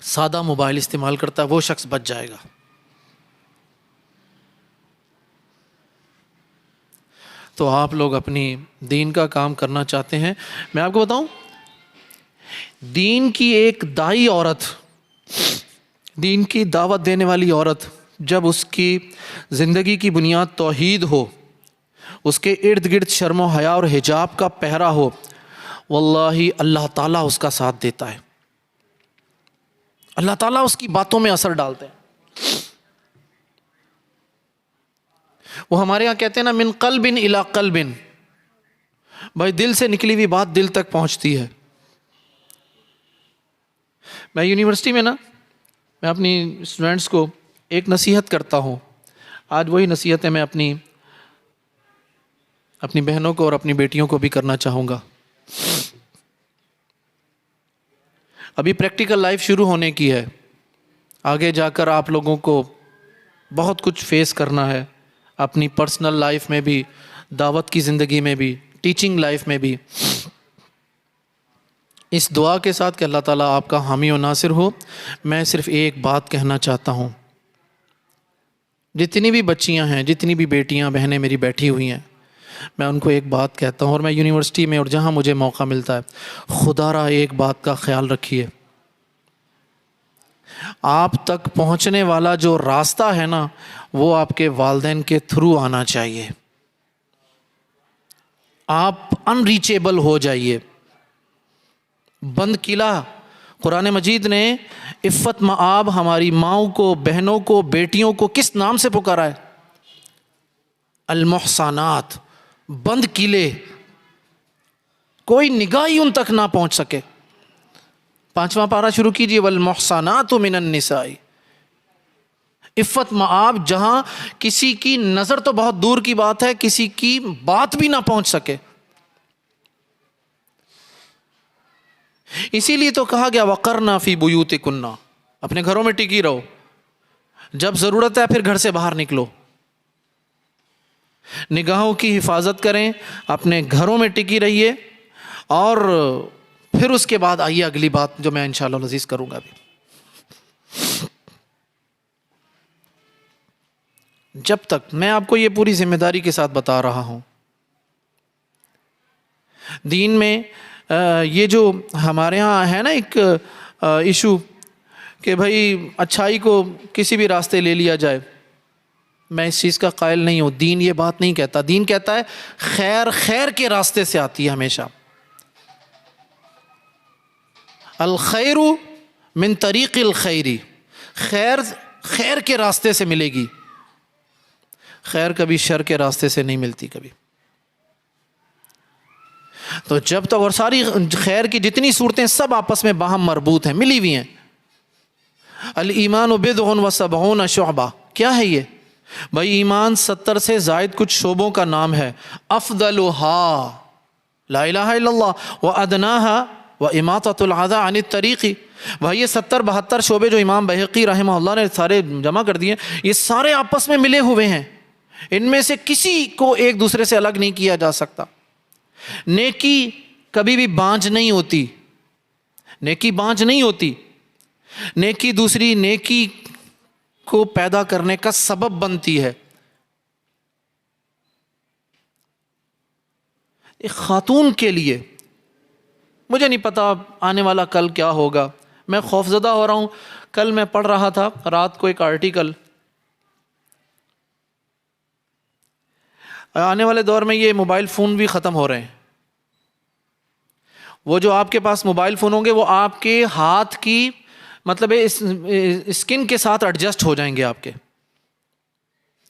سادہ موبائل استعمال کرتا ہے، وہ شخص بچ جائے گا۔ تو آپ لوگ اپنی دین کا کام کرنا چاہتے ہیں، میں آپ کو بتاؤں، دین کی ایک دائی عورت، دین کی دعوت دینے والی عورت، جب اس کی زندگی کی بنیاد توحید ہو، اس کے ارد گرد شرم و حیا اور حجاب کا پہرا ہو، واللہ اللہ تعالیٰ اس کا ساتھ دیتا ہے، اللہ تعالیٰ اس کی باتوں میں اثر ڈالتے ہیں۔ وہ ہمارے یہاں کہتے ہیں نا من قلب الی قلب، بھائی دل سے نکلی ہوئی بات دل تک پہنچتی ہے۔ میں یونیورسٹی میں نا، میں اپنی اسٹوڈنٹس کو ایک نصیحت کرتا ہوں، آج وہی نصیحتیں میں اپنی بہنوں کو اور اپنی بیٹیوں کو بھی کرنا چاہوں گا۔ ابھی پریکٹیکل لائف شروع ہونے کی ہے، آگے جا کر آپ لوگوں کو بہت کچھ فیس کرنا ہے، اپنی پرسنل لائف میں بھی، دعوت کی زندگی میں بھی، ٹیچنگ لائف میں بھی۔ اس دعا کے ساتھ کہ اللہ تعالیٰ آپ کا حامی و ناصر ہو، میں صرف ایک بات کہنا چاہتا ہوں، جتنی بھی بچیاں ہیں، جتنی بھی بیٹیاں بہنیں میری بیٹھی ہوئی ہیں، میں ان کو ایک بات کہتا ہوں، اور میں یونیورسٹی میں اور جہاں مجھے موقع ملتا ہے، خدا را ایک بات کا خیال رکھیے، آپ تک پہنچنے والا جو راستہ ہے نا، وہ آپ کے والدین کے تھرو آنا چاہیے، آپ ان ریچیبل ہو جائیے۔ بند قلعہ قرآن مجید نے عفت مآب ہماری ماؤں کو، بہنوں کو، بیٹیوں کو کس نام سے پکارا ہے؟ المحصنات، بند قلعے، کوئی نگاہ ہی ان تک نہ پہنچ سکے۔ 5واں پارہ شروع کیجئے، والمحصنات من النساء، عفت مآب جہاں کسی کی نظر تو بہت دور کی بات ہے، کسی کی بات بھی نہ پہنچ سکے۔ اسی لیے تو کہا گیا وقرنا فی بیوتکن، اپنے گھروں میں ٹکی رہو، جب ضرورت ہے پھر گھر سے باہر نکلو، نگاہوں کی حفاظت کریں، اپنے گھروں میں ٹکی رہیے، اور پھر اس کے بعد آئیے اگلی بات جو میں انشاءاللہ العزیز کروں گا ابھی۔ جب تک میں آپ کو یہ پوری ذمہ داری کے ساتھ بتا رہا ہوں، دین میں یہ جو ہمارے ہاں ہے نا ایک ایشو کہ بھائی اچھائی کو کسی بھی راستے لے لیا جائے، میں اس چیز کا قائل نہیں ہوں، دین یہ بات نہیں کہتا، دین کہتا ہے خیر خیر کے راستے سے آتی ہے ہمیشہ، الخیر من طریق الخیری، خیر خیر کے راستے سے ملے گی، خیر کبھی شر کے راستے سے نہیں ملتی کبھی۔ تو جب تک، اور ساری خیر کی جتنی صورتیں سب آپس میں باہم مربوط ہیں، ملی ہوئی ہیں۔ الایمان بضع و سبعون شعبہ، کیا ہے یہ؟ بھائی ایمان 70 سے زائد کچھ شعبوں کا نام ہے، افضلها لا الہ الا اللہ وادناها واماطۃ الاذى عن الطریق۔ بھائی یہ 70-72 شعبے جو امام بہقی رحمہ اللہ نے سارے جمع کر دیے، یہ سارے آپس میں ملے ہوئے ہیں، ان میں سے کسی کو ایک دوسرے سے الگ نہیں کیا جا سکتا۔ نیکی کبھی بھی بانجھ نہیں ہوتی، نیکی بانجھ نہیں ہوتی، نیکی دوسری نیکی کو پیدا کرنے کا سبب بنتی ہے۔ ایک خاتون کے لیے، مجھے نہیں پتا آنے والا کل کیا ہوگا، میں خوفزدہ ہو رہا ہوں۔ کل میں پڑھ رہا تھا رات کو ایک آرٹیکل، آنے والے دور میں یہ موبائل فون بھی ختم ہو رہے ہیں، وہ جو آپ کے پاس موبائل فون ہوں گے وہ آپ کے ہاتھ کی مطلب اسکن کے ساتھ ایڈجسٹ ہو جائیں گے آپ کے.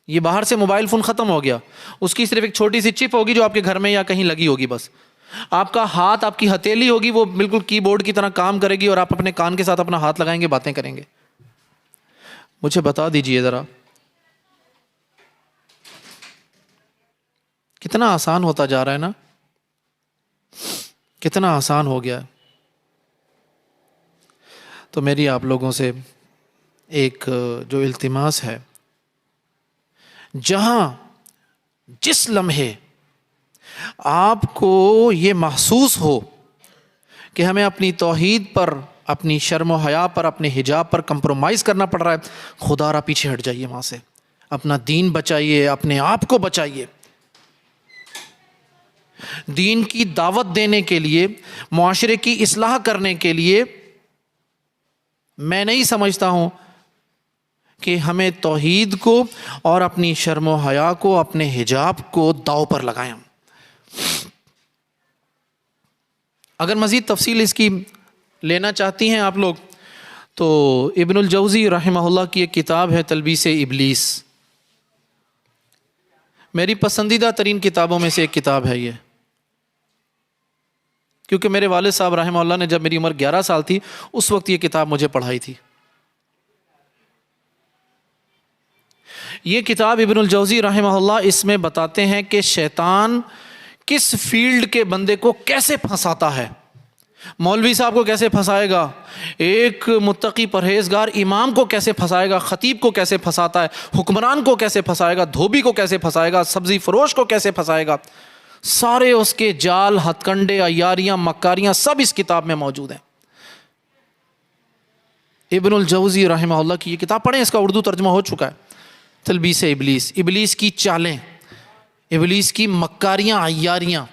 یہ باہر سے موبائل فون ختم ہو گیا, اس کی صرف ایک چھوٹی سی چپ ہوگی جو آپ کے گھر میں یا کہیں لگی ہوگی, بس آپ کا ہاتھ, آپ کی ہتھیلی ہوگی وہ بالکل کی بورڈ کی طرح کام کرے گی, اور آپ اپنے کان کے ساتھ اپنا ہاتھ لگائیں گے, باتیں کریں گے. مجھے بتا دیجئے ذرا کتنا آسان ہوتا جا رہا ہے نا, کتنا آسان ہو گیا. تو میری آپ لوگوں سے ایک جو التماس ہے, جہاں جس لمحے آپ کو یہ محسوس ہو کہ ہمیں اپنی توحید پر, اپنی شرم و حیا پر, اپنے حجاب پر کمپرومائز کرنا پڑ رہا ہے, خدا را پیچھے ہٹ جائیے وہاں سے. اپنا دین بچائیے, اپنے آپ کو بچائیے. دین کی دعوت دینے کے لیے, معاشرے کی اصلاح کرنے کے لیے میں نہیں سمجھتا ہوں کہ ہمیں توحید کو اور اپنی شرم و حیا کو, اپنے حجاب کو داؤ پر لگائیں. اگر مزید تفصیل اس کی لینا چاہتی ہیں آپ لوگ تو ابن الجوزی رحمہ اللہ کی ایک کتاب ہے تلبیس ابلیس, میری پسندیدہ ترین کتابوں میں سے ایک کتاب ہے یہ, کیونکہ میرے والد صاحب رحمہ اللہ نے جب میری عمر 11 سال تھی اس وقت یہ کتاب مجھے پڑھائی تھی. یہ کتاب ابن الجوزی رحمہ اللہ اس میں بتاتے ہیں کہ شیطان کس فیلڈ کے بندے کو کیسے پھنساتا ہے. مولوی صاحب کو کیسے پھنسائے گا, ایک متقی پرہیزگار امام کو کیسے پھنسائے گا, خطیب کو کیسے پھنساتا ہے, حکمران کو کیسے پھنسائے گا, دھوبی کو کیسے پھنسائے گا, سبزی فروش کو کیسے پھنسائے گا. سارے اس کے جال, ہتھ کنڈے, عیاریاں, مکاریاں سب اس کتاب میں موجود ہیں. ابن الجوزی رحمہ اللہ کی یہ کتاب پڑھیں, اس کا اردو ترجمہ ہو چکا ہے, تلبیس ابلیس, ابلیس کی چالیں, ابلیس کی مکاریاں, عیاریاں.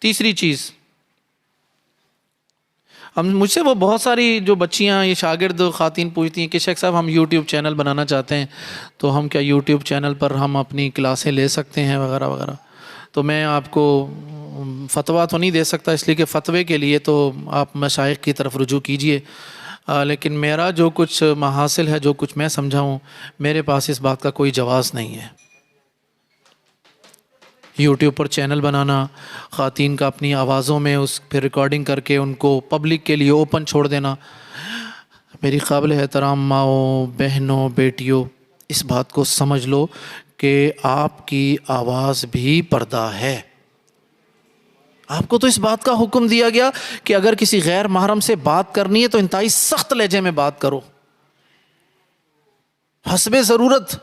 تیسری چیز, مجھ سے وہ بہت ساری جو بچیاں, یہ شاگرد خواتین پوچھتی ہیں کہ شیخ صاحب ہم یوٹیوب چینل بنانا چاہتے ہیں, تو ہم کیا یوٹیوب چینل پر ہم اپنی کلاسیں لے سکتے ہیں وغیرہ وغیرہ. تو میں آپ کو فتویٰ تو نہیں دے سکتا, اس لیے کہ فتوے کے لیے تو آپ مشائخ کی طرف رجوع کیجئے, لیکن میرا جو کچھ محاصل ہے, جو کچھ میں سمجھا ہوں, میرے پاس اس بات کا کوئی جواز نہیں ہے. یوٹیوب پر چینل بنانا, خواتین کا اپنی آوازوں میں اس پھر ریکارڈنگ کر کے ان کو پبلک کے لیے اوپن چھوڑ دینا. میری قابل احترام ماؤں, بہنوں, بیٹیوں, اس بات کو سمجھ لو کہ آپ کی آواز بھی پردہ ہے. آپ کو تو اس بات کا حکم دیا گیا کہ اگر کسی غیر محرم سے بات کرنی ہے تو انتہائی سخت لہجے میں بات کرو, حسب ضرورت.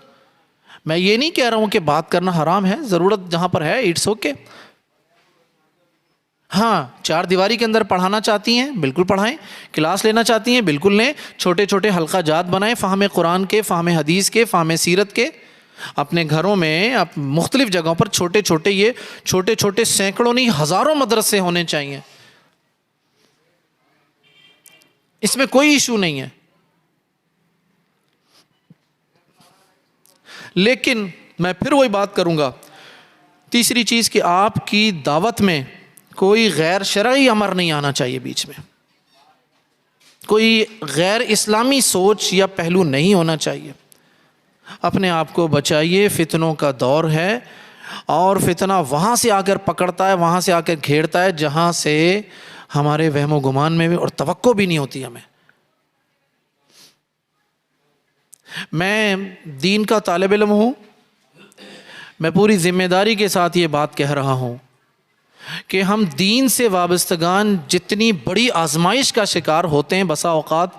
میں یہ نہیں کہہ رہا ہوں کہ بات کرنا حرام ہے, ضرورت جہاں پر ہے اٹس اوکے. ہاں, 4 دیواری کے اندر پڑھانا چاہتی ہیں بالکل پڑھائیں, کلاس لینا چاہتی ہیں بالکل لیں, چھوٹے چھوٹے حلقہ جات بنائیں, فہم قرآن کے, فہم حدیث کے, فہم سیرت کے. اپنے گھروں میں مختلف جگہوں پر چھوٹے چھوٹے سینکڑوں نہیں ہزاروں مدرسے ہونے چاہیے, اس میں کوئی ایشو نہیں ہے. لیکن میں پھر وہی بات کروں گا, تیسری چیز کہ آپ کی دعوت میں کوئی غیر شرعی امر نہیں آنا چاہیے بیچ میں, کوئی غیر اسلامی سوچ یا پہلو نہیں ہونا چاہیے. اپنے آپ کو بچائیے, فتنوں کا دور ہے, اور فتنہ وہاں سے آ کر پکڑتا ہے, وہاں سے آ کر گھیرتا ہے جہاں سے ہمارے وہم و گمان میں بھی اور توقع بھی نہیں ہوتی ہمیں. میں دین کا طالب علم ہوں, میں پوری ذمہ داری کے ساتھ یہ بات کہہ رہا ہوں کہ ہم دین سے وابستگان جتنی بڑی آزمائش کا شکار ہوتے ہیں, بسا اوقات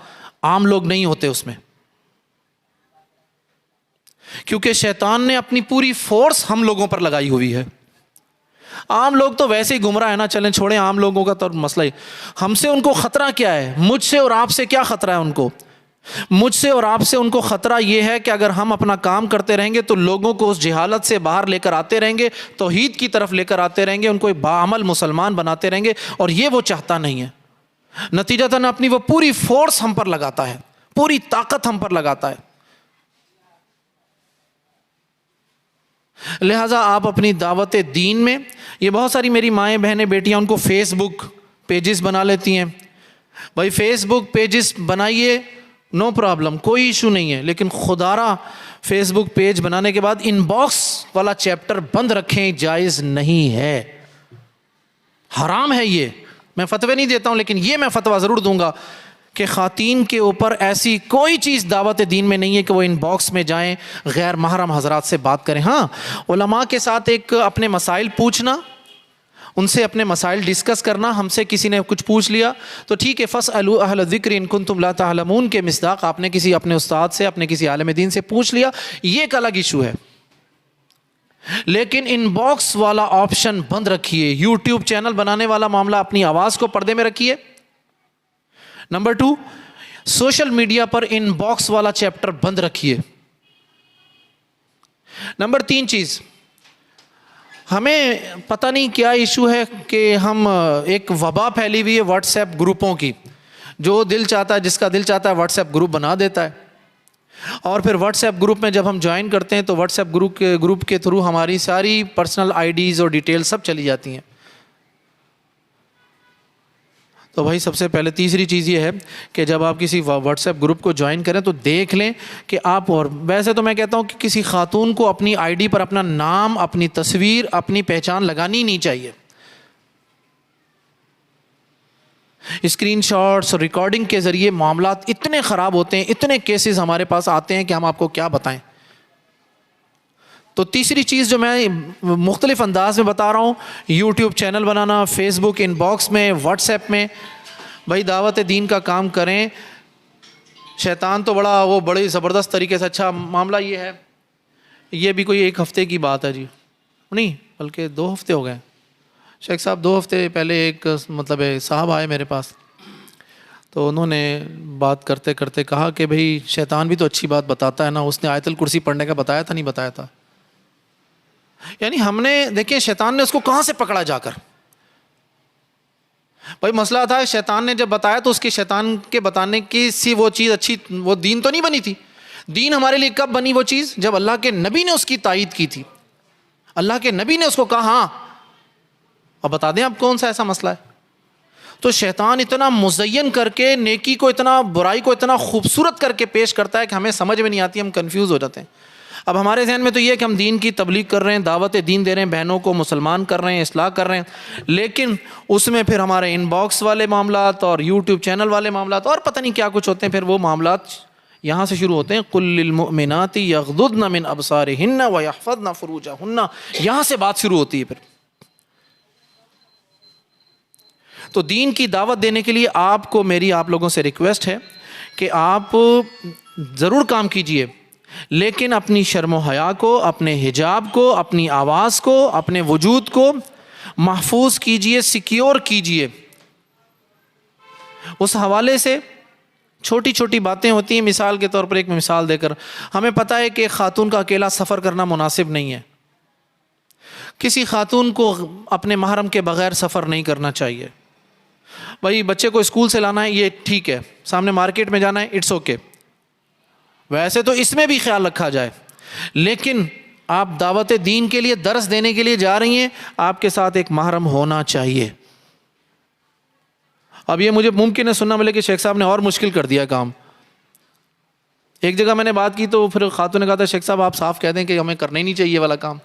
عام لوگ نہیں ہوتے اس میں, کیونکہ شیطان نے اپنی پوری فورس ہم لوگوں پر لگائی ہوئی ہے. عام لوگ تو ویسے ہی گمراہ ہے نا, چلیں چھوڑیں عام لوگوں کا تو مسئلہ ہی. ہم سے ان کو خطرہ کیا ہے, مجھ سے اور آپ سے کیا خطرہ ہے ان کو؟ مجھ سے اور آپ سے ان کو خطرہ یہ ہے کہ اگر ہم اپنا کام کرتے رہیں گے تو لوگوں کو اس جہالت سے باہر لے کر آتے رہیں گے, توحید کی طرف لے کر آتے رہیں گے, ان کو ایک باعمل مسلمان بناتے رہیں گے, اور یہ وہ چاہتا نہیں ہے. نتیجتاً اپنی وہ پوری فورس ہم پر لگاتا ہے, پوری طاقت ہم پر لگاتا ہے. لہٰذا آپ اپنی دعوت دین میں، یہ بہت ساری میری مائیں بہنیں بیٹیاں ان کو فیس بک پیجز بنا لیتی ہیں. بھائی فیس بک پیجز بنائیے، نو پرابلم، کوئی ایشو نہیں ہے، لیکن خدارا فیس بک پیج بنانے کے بعد ان باکس والا چیپٹر بند رکھیں، جائز نہیں ہے، حرام ہے. یہ میں فتوے نہیں دیتا ہوں، لیکن یہ میں فتویٰ ضرور دوں گا کہ خواتین کے اوپر ایسی کوئی چیز دعوت دین میں نہیں ہے کہ وہ ان باکس میں جائیں غیر محرم حضرات سے بات کریں. ہاں، علماء کے ساتھ ایک اپنے مسائل پوچھنا، ان سے اپنے مسائل ڈسکس کرنا. ہم سے کسی نے کچھ پوچھ لیا تو ٹھیک ہے، فاسألوا اہل الذکر ان کنتم لا تعلمون کے مصداق آپ نے کسی اپنے استاد سے، اپنے کسی عالم دین سے پوچھ لیا، یہ ایک الگ ایشو ہے. لیکن ان باکس والا آپشن بند رکھیے. یوٹیوب چینل بنانے والا معاملہ، اپنی آواز کو پردے میں رکھیے. Number 2، social media per in box والا چیپٹر بند رکھیے. نمبر 3 چیز، ہمیں پتہ نہیں کیا ایشو ہے کہ ہم ایک وبا پھیلی ہوئی ہے واٹس ایپ گروپوں کی. جو دل چاہتا ہے، جس کا دل چاہتا ہے واٹس ایپ گروپ بنا دیتا ہے، اور پھر واٹس ایپ گروپ میں جب ہم جوائن کرتے ہیں تو واٹس ایپ گروپ کے تھرو ہماری ساری پرسنل آئی ڈیز اور ڈیٹیل سب چلی جاتی ہیں. تو بھائی سب سے پہلے تیسری چیز یہ ہے کہ جب آپ کسی واٹس ایپ گروپ کو جوائن کریں تو دیکھ لیں کہ آپ، اور ویسے تو میں کہتا ہوں کہ کسی خاتون کو اپنی آئی ڈی پر اپنا نام، اپنی تصویر، اپنی پہچان لگانی نہیں چاہیے. اسکرین شاٹس اور ریکارڈنگ کے ذریعے معاملات اتنے خراب ہوتے ہیں، اتنے کیسز ہمارے پاس آتے ہیں کہ ہم آپ کو کیا بتائیں. تو تیسری چیز جو میں مختلف انداز میں بتا رہا ہوں، یوٹیوب چینل بنانا، فیس بک ان باکس میں، واٹس ایپ میں، بھائی دعوت دین کا کام کریں. شیطان تو بڑی زبردست طریقے سے، اچھا معاملہ یہ ہے، یہ بھی کوئی 1 ہفتے کی بات ہے جی، نہیں بلکہ 2 ہفتے ہو گئے. شیخ صاحب 2 ہفتے پہلے ایک صاحب آئے میرے پاس، تو انہوں نے بات کرتے کرتے کہا کہ بھئی شیطان بھی تو اچھی بات بتاتا ہے نا، اس نے آیت الکرسی پڑھنے کا بتایا تھا، نہیں بتایا تھا. یعنی ہم نے دیکھیں شیطان نے اس کو کہاں سے پکڑا جا کر. بھائی مسئلہ تھا، شیطان نے جب بتایا تو اس کے شیطان کے بتانے کی وہ چیز اچھی، وہ دین تو نہیں بنی تھی. دین ہمارے لیے کب بنی وہ چیز؟ جب اللہ کے نبی نے اس کی تائید کی تھی. اللہ کے نبی نے اس کو کہا ہاں، اب بتا دیں آپ کون سا ایسا مسئلہ ہے. تو شیطان اتنا مزین کر کے نیکی کو، اتنا برائی کو اتنا خوبصورت کر کے پیش کرتا ہے کہ ہمیں سمجھ میں نہیں آتی، ہم کنفیوز ہو جاتے ہیں. اب ہمارے ذہن میں تو یہ ہے کہ ہم دین کی تبلیغ کر رہے ہیں، دعوت دین دے رہے ہیں، بہنوں کو مسلمان کر رہے ہیں، اصلاح کر رہے ہیں، لیکن اس میں پھر ہمارے ان باکس والے معاملات اور یوٹیوب چینل والے معاملات اور پتہ نہیں کیا کچھ ہوتے ہیں. پھر وہ معاملات یہاں سے شروع ہوتے ہیں، قُل لِّلْمُؤْمِنَاتِ يَغْضُضْنَ مِنْ أَبْصَارِهِنَّ وَيَحْفَظْنَ فُرُوجَهُنَّ، یہاں سے بات شروع ہوتی ہے. پھر تو دین کی دعوت دینے کے لیے آپ کو، میری آپ لوگوں سے ریکویسٹ ہے کہ آپ ضرور کام کیجئے، لیکن اپنی شرم و حیا کو، اپنے حجاب کو، اپنی آواز کو، اپنے وجود کو محفوظ کیجئے، سیکیور کیجئے. اس حوالے سے چھوٹی چھوٹی باتیں ہوتی ہیں. مثال کے طور پر ایک مثال دے کر، ہمیں پتہ ہے کہ خاتون کا اکیلا سفر کرنا مناسب نہیں ہے. کسی خاتون کو اپنے محرم کے بغیر سفر نہیں کرنا چاہیے. بھائی بچے کو اسکول سے لانا ہے، یہ ٹھیک ہے، سامنے مارکیٹ میں جانا ہے، اٹس اوکے، ویسے تو اس میں بھی خیال رکھا جائے. لیکن آپ دعوت دین کے لیے، درس دینے کے لیے جا رہی ہیں، آپ کے ساتھ ایک محرم ہونا چاہیے. اب یہ مجھے ممکن ہے سننا ملے کہ شیخ صاحب نے اور مشکل کر دیا کام. ایک جگہ میں نے بات کی تو پھر خاتون نے کہا تھا شیخ صاحب آپ صاف کہہ دیں کہ ہمیں کرنا ہی نہیں چاہیے والا کام.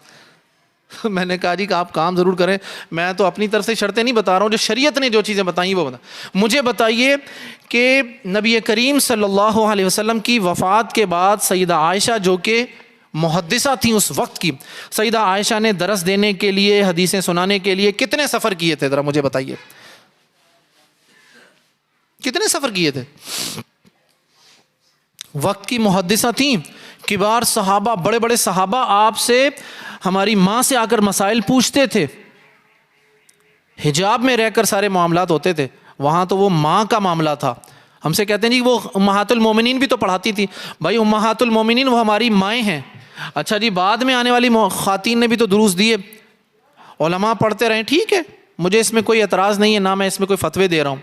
میں نے کہا جی کہ آپ کام ضرور کریں، میں تو اپنی طرف سے شرطیں نہیں بتا رہا ہوں، جو شریعت نے جو چیزیں بتائیں وہ بتا. مجھے بتائیے کہ نبی کریم صلی اللہ علیہ وسلم کی وفات کے بعد سیدہ عائشہ جو کہ محدثہ تھیں اس وقت کی، سیدہ عائشہ نے درس دینے کے لیے، حدیثیں سنانے کے لیے کتنے سفر کیے تھے؟ ذرا مجھے بتائیے کتنے سفر کیے تھے؟ وقت کی محدثہ تھیں، کبار صحابہ، بڑے بڑے صحابہ آپ سے، ہماری ماں سے آ کر مسائل پوچھتے تھے. حجاب میں رہ کر سارے معاملات ہوتے تھے، وہاں تو وہ ماں کا معاملہ تھا. ہم سے کہتے ہیں جی وہ امہات المومنین بھی تو پڑھاتی تھی. بھائی امہات المومنین وہ ہماری مائیں ہیں. اچھا جی بعد میں آنے والی خواتین نے بھی تو دروس دیے، علماء پڑھتے رہیں، ٹھیک ہے، مجھے اس میں کوئی اعتراض نہیں ہے، نہ میں اس میں کوئی فتوے دے رہا ہوں.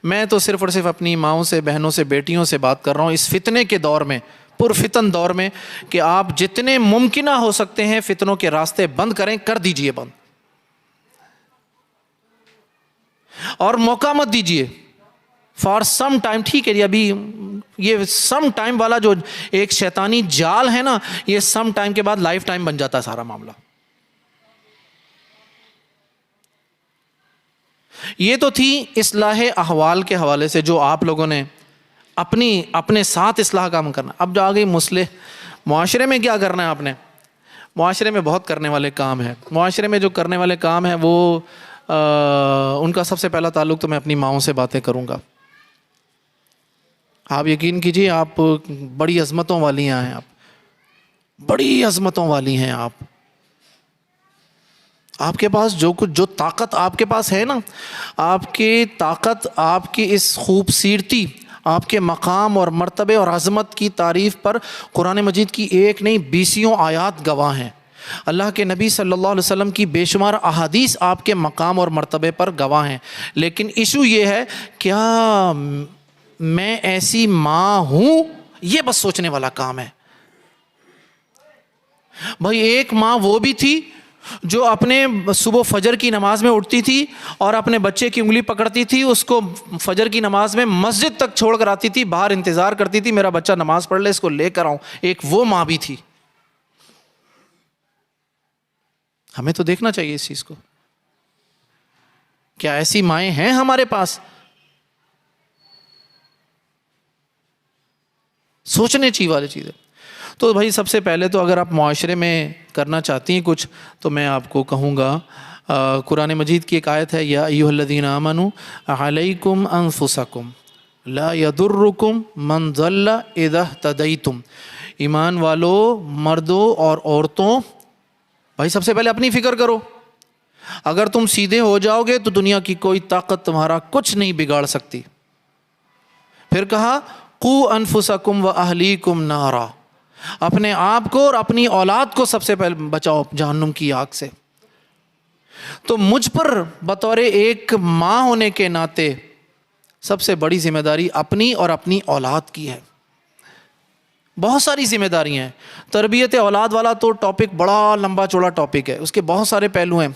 میں تو صرف اور صرف اپنی ماؤں سے، بہنوں سے، بیٹیوں سے بات کر رہا ہوں. اس فتنے کے دور میں پرفتن دور میں کہ آپ جتنے ممکنہ ہو سکتے ہیں فتنوں کے راستے بند کریں، کر دیجئے بند، اور موقع مت دیجئے فار سم ٹائم. ٹھیک ہے جی، ابھی یہ سم ٹائم والا جو ایک شیطانی جال ہے نا، یہ سم ٹائم کے بعد لائف ٹائم بن جاتا ہے سارا معاملہ. یہ تو تھی اصلاح احوال کے حوالے سے جو آپ لوگوں نے اپنے ساتھ اصلاح کام کرنا. اب جو آ گئی مصلح، معاشرے میں کیا کرنا ہے آپ نے؟ معاشرے میں بہت کرنے والے کام ہیں. معاشرے میں جو کرنے والے کام ہیں وہ ان کا سب سے پہلا تعلق تو میں اپنی ماؤں سے باتیں کروں گا. آپ یقین کیجیے، آپ بڑی عظمتوں والی ہیں، آپ بڑی عظمتوں والی ہیں. آپ کے پاس جو کچھ، جو طاقت آپ کے پاس ہے نا، آپ کی طاقت، آپ کی اس خوبصورتی، آپ کے مقام اور مرتبے اور عظمت کی تعریف پر قرآن مجید کی ایک نہیں 20 آیات گواہ ہیں. اللہ کے نبی صلی اللہ علیہ وسلم کی بے شمار احادیث آپ کے مقام اور مرتبے پر گواہ ہیں. لیکن ایشو یہ ہے، کیا میں ایسی ماں ہوں؟ یہ بس سوچنے والا کام ہے. بھائی ایک ماں وہ بھی تھی جو اپنے صبح فجر کی نماز میں اٹھتی تھی اور اپنے بچے کی انگلی پکڑتی تھی، اس کو فجر کی نماز میں مسجد تک چھوڑ کر آتی تھی، باہر انتظار کرتی تھی میرا بچہ نماز پڑھ لے، اس کو لے کر آؤں. ایک وہ ماں بھی تھی. ہمیں تو دیکھنا چاہیے اس چیز کو. کیا ایسی مائیں ہیں ہمارے پاس؟ سوچنے چاہیے والی چیز ہے. تو بھائی سب سے پہلے تو اگر آپ معاشرے میں کرنا چاہتی ہیں کچھ، تو میں آپ کو کہوں گا قرآن مجید کی ایک آیت ہے، یا ایھا الذین آمنوا علیکم انفسکم لا یضرکم من ضل اذا اہتدیتم. ایمان والو، مردوں اور عورتوں، بھائی سب سے پہلے اپنی فکر کرو. اگر تم سیدھے ہو جاؤ گے تو دنیا کی کوئی طاقت تمہارا کچھ نہیں بگاڑ سکتی. پھر کہا قوا انفسکم واہلیکم نارا، اپنے آپ کو اور اپنی اولاد کو سب سے پہلے بچاؤ جہنم کی آگ سے. تو مجھ پر بطور ایک ماں ہونے کے ناطے سب سے بڑی ذمہ داری اپنی اور اپنی اولاد کی ہے. بہت ساری ذمہ داریاں ہیں. تربیت اولاد والا تو ٹاپک بڑا لمبا چوڑا ٹاپک ہے، اس کے بہت سارے پہلو ہیں.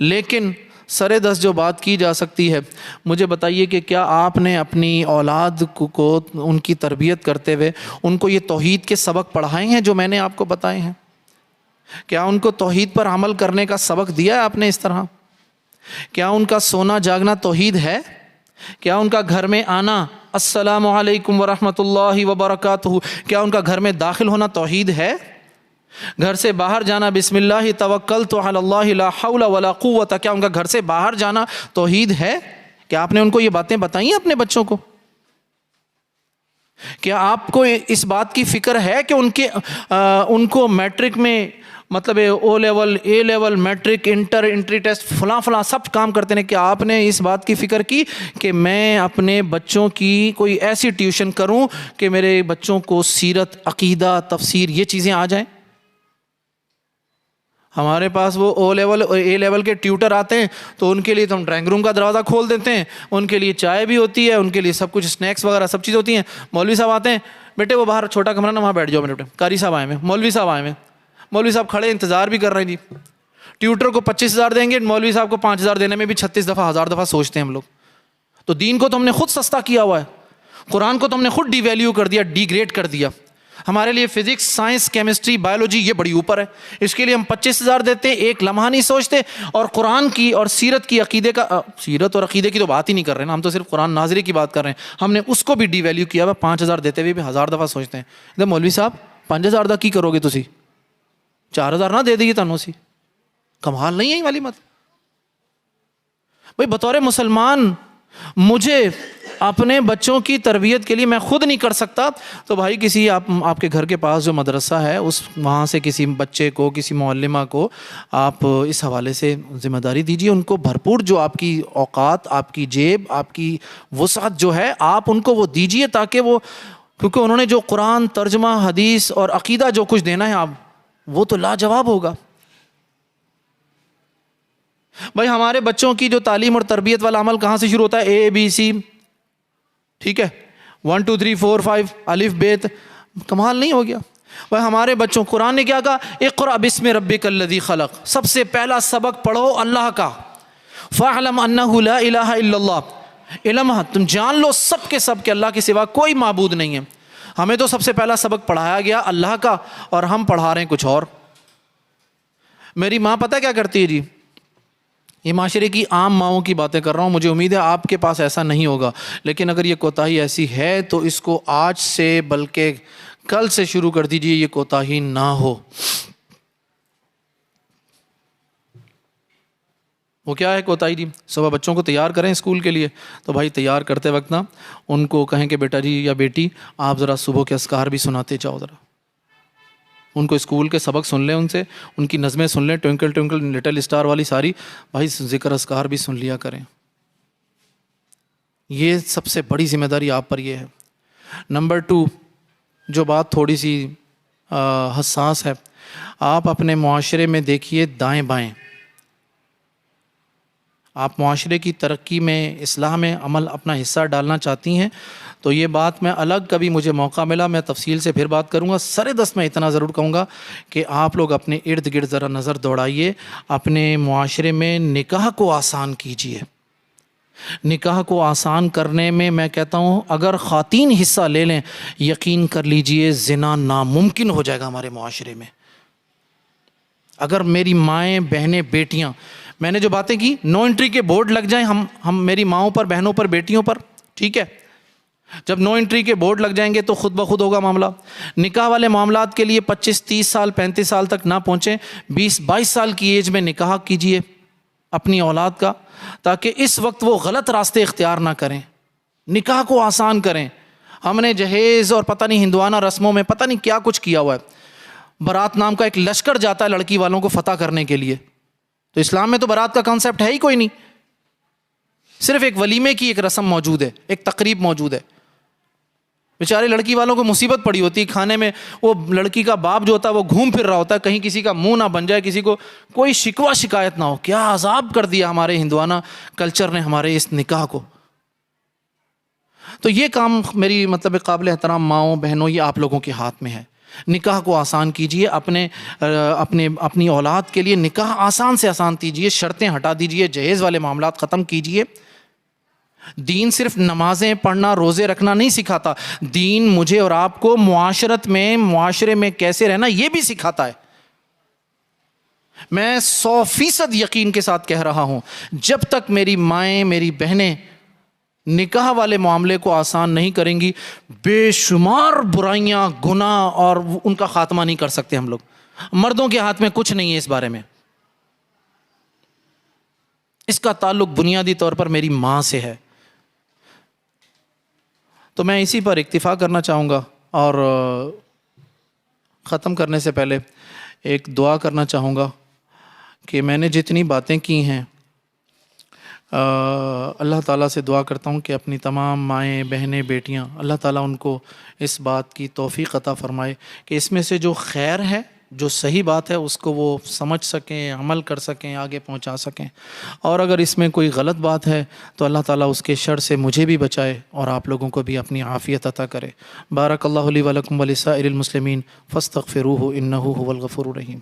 لیکن سرے دست جو بات کی جا سکتی ہے، مجھے بتائیے کہ کیا آپ نے اپنی اولاد کو ان کی تربیت کرتے ہوئے ان کو یہ توحید کے سبق پڑھائے ہیں جو میں نے آپ کو بتائے ہیں؟ کیا ان کو توحید پر عمل کرنے کا سبق دیا ہے آپ نے اس طرح؟ کیا ان کا سونا جاگنا توحید ہے؟ کیا ان کا گھر میں آنا السلام علیکم ورحمۃ اللہ وبرکاتہ، کیا ان کا گھر میں داخل ہونا توحید ہے؟ گھر سے باہر جانا بسم اللہ توکلت علی اللہ لا حول ولا قوت، کیا ان کا گھر سے باہر جانا توحید ہے؟ کیا آپ نے ان کو یہ باتیں بتائی ہیں اپنے بچوں کو؟ کیا آپ کو اس بات کی فکر ہے کہ ان کو میٹرک میں، مطلب O level, A level, matric, inter, entry test, فلاں سب کام کرتے ہیں، کیا آپ نے اس بات کی فکر کی کہ میں اپنے بچوں کی کوئی ایسی ٹیوشن کروں کہ میرے بچوں کو سیرت، عقیدہ، تفسیر یہ چیزیں آ جائیں؟ ہمارے پاس وہ او لیول اور اے لیول کے ٹیوٹر آتے ہیں تو ان کے لیے تو ہم ڈرائنگ روم کا دروازہ کھول دیتے ہیں، ان کے لیے چائے بھی ہوتی ہے، ان کے لیے سب کچھ اسنیکس وغیرہ سب چیز ہوتی ہیں. مولوی صاحب آتے ہیں، بیٹے وہ باہر چھوٹا کمرہ نا وہاں بیٹھ جاؤ بیٹے، قاری صاحب آئے ہیں، مولوی صاحب آئے ہیں، مولوی صاحب کھڑے انتظار بھی کر رہے ہیں جی. ٹیوٹر کو 25,000 دیں گے، مولوی صاحب کو 5,000 دینے میں بھی 36 دفعہ 1000 دفعہ سوچتے ہیں ہم لوگ. تو دین کو تو ہم نے خود سستا کیا ہوا ہے، قرآن کو تو ہم نے خود ڈی ویلیو کر دیا، ڈی گریڈ کر دیا. ہمارے لیے فزکس، سائنس، کیمسٹری، بایولوجی یہ بڑی اوپر ہے، اس کے لیے ہم 25,000 دیتے ہیں، ایک لمحہ نہیں سوچتے. اور قرآن کی اور سیرت کی، عقیدے کا، سیرت اور عقیدے کی تو بات ہی نہیں کر رہے نا، ہم تو صرف قرآن ناظری کی بات کر رہے ہیں. ہم نے اس کو بھی ڈی ویلیو کیا ہوا، 5,000 دیتے ہوئے بھی 1000 دفعہ سوچتے ہیں. مولوی صاحب 5,000 دا کی کرو گے تسی؟ 4,000 نہ دے دیے تانوں سی، کمال نہیں ہے یہ والی مت. بھائی بطور مسلمان مجھے اپنے بچوں کی تربیت کے لیے میں خود نہیں کر سکتا، تو بھائی کسی آپ کے گھر کے پاس جو مدرسہ ہے وہاں سے کسی بچے کو، کسی معلمہ کو آپ اس حوالے سے ذمہ داری دیجیے. ان کو بھرپور جو آپ کی اوقات، آپ کی جیب، آپ کی وسعت جو ہے آپ ان کو وہ دیجیے، تاکہ وہ، کیونکہ انہوں نے جو قرآن، ترجمہ، حدیث اور عقیدہ جو کچھ دینا ہے آپ، وہ تو لاجواب ہوگا. بھائی ہمارے بچوں کی جو تعلیم اور تربیت والا عمل کہاں سے شروع ہوتا ہے؟ اے بی سی، ٹھیک ہے، 1 2 3 4 5 الف بیت، کمال نہیں ہو گیا؟ وہ ہمارے بچوں، قرآن نے کیا کہا؟ اقرأ بسم ربک الذی خلق، سب سے پہلا سبق پڑھو اللہ کا، فاعلم انہ لا الہ الا اللہ، علم تم جان لو سب کے سب کہ اللہ کے سوا کوئی معبود نہیں ہے۔ ہمیں تو سب سے پہلا سبق پڑھایا گیا اللہ کا، اور ہم پڑھا رہے ہیں کچھ اور۔ میری ماں پتہ کیا کرتی ہے جی، یہ معاشرے کی عام ماؤں کی باتیں کر رہا ہوں، مجھے امید ہے آپ کے پاس ایسا نہیں ہوگا، لیکن اگر یہ کوتاہی ایسی ہے تو اس کو آج سے بلکہ کل سے شروع کر دیجئے، یہ کوتاہی نہ ہو۔ وہ کیا ہے کوتاہی جی؟ صبح بچوں کو تیار کریں اسکول کے لیے، تو بھائی تیار کرتے وقت نا ان کو کہیں کہ بیٹا جی یا بیٹی آپ ذرا صبح کے اذکار بھی سناتے جاؤ، ذرا ان کو اسکول کے سبق سن لیں، ان سے ان کی نظمیں سن لیں، ٹوئنکل ٹوئنکل لٹل اسٹار والی ساری، بھائی ذکر اذکار بھی سن لیا کریں۔ یہ سب سے بڑی ذمہ داری آپ پر یہ ہے۔ نمبر 2، جو بات تھوڑی سی حساس ہے، آپ اپنے معاشرے میں دیکھیے دائیں بائیں، آپ معاشرے کی ترقی میں، اصلاح میں عمل اپنا حصہ ڈالنا چاہتی ہیں تو یہ بات میں الگ کبھی مجھے موقع ملا میں تفصیل سے پھر بات کروں گا۔ سر دست میں اتنا ضرور کہوں گا کہ آپ لوگ اپنے ارد گرد ذرا نظر دوڑائیے، اپنے معاشرے میں نکاح کو آسان کیجیے۔ نکاح کو آسان کرنے میں میں کہتا ہوں اگر خواتین حصہ لے لیں، یقین کر لیجئے زنا ناممکن ہو جائے گا ہمارے معاشرے میں۔ اگر میری مائیں، بہنیں، بیٹیاں، میں نے جو باتیں کی، نو انٹری کے بورڈ لگ جائیں ہم میری ماؤں پر، بہنوں پر، بیٹیوں پر، ٹھیک ہے، جب نو انٹری کے بورڈ لگ جائیں گے تو خود بخود ہوگا معاملہ۔ نکاح والے معاملات کے لیے 25، 30 سال، 35 سال تک نہ پہنچیں، 20، 22 سال کی ایج میں نکاح کیجئے اپنی اولاد کا، تاکہ اس وقت وہ غلط راستے اختیار نہ کریں۔ نکاح کو آسان کریں۔ ہم نے جہیز اور پتہ نہیں ہندوانہ رسموں میں پتہ نہیں کیا کچھ کیا ہوا ہے۔ بارات نام کا ایک لشکر جاتا ہے لڑکی والوں کو فتح کرنے کے لیے، تو اسلام میں تو بارات کا کانسیپٹ ہے ہی کوئی نہیں، صرف ایک ولیمے کی ایک رسم موجود ہے، ایک تقریب موجود ہے۔ بیچارے لڑکی والوں کو مصیبت پڑی ہوتی ہے کھانے میں، وہ لڑکی کا باپ جو ہوتا ہے وہ گھوم پھر رہا ہوتا ہے کہیں کسی کا منہ نہ بن جائے، کسی کو کوئی شکوہ شکایت نہ ہو۔ کیا عذاب کر دیا ہمارے ہندوانہ کلچر نے ہمارے اس نکاح کو۔ تو یہ کام میری مطلب قابل احترام ماؤں، بہنوں، یہ آپ لوگوں کے ہاتھ میں ہے۔ نکاح کو آسان کیجئے، اپنی اولاد کے لیے نکاح آسان سے آسان کیجئے، شرطیں ہٹا دیجئے، جہیز والے معاملات ختم کیجئے۔ دین صرف نمازیں پڑھنا، روزے رکھنا نہیں سکھاتا، دین مجھے اور آپ کو معاشرے میں کیسے رہنا یہ بھی سکھاتا ہے۔ میں 100% یقین کے ساتھ کہہ رہا ہوں، جب تک میری مائیں، میری بہنیں نکاح والے معاملے کو آسان نہیں کریں گی، بے شمار برائیاں، گناہ اور ان کا خاتمہ نہیں کر سکتے ہم لوگ۔ مردوں کے ہاتھ میں کچھ نہیں ہے اس بارے میں، اس کا تعلق بنیادی طور پر میری ماں سے ہے۔ تو میں اسی پر اکتفا کرنا چاہوں گا، اور ختم کرنے سے پہلے ایک دعا کرنا چاہوں گا کہ میں نے جتنی باتیں کی ہیں، اللہ تعالیٰ سے دعا کرتا ہوں کہ اپنی تمام مائیں، بہنیں، بیٹیاں، اللہ تعالیٰ ان کو اس بات کی توفیق عطا فرمائے کہ اس میں سے جو خیر ہے، جو صحیح بات ہے، اس کو وہ سمجھ سکیں، عمل کر سکیں، آگے پہنچا سکیں، اور اگر اس میں کوئی غلط بات ہے تو اللہ تعالیٰ اس کے شر سے مجھے بھی بچائے اور آپ لوگوں کو بھی اپنی عافیت عطا کرے۔ بارک اللہ لی ولکم ولسائر المسلمین فاستغفروہ انہ هو الغفور الرحیم۔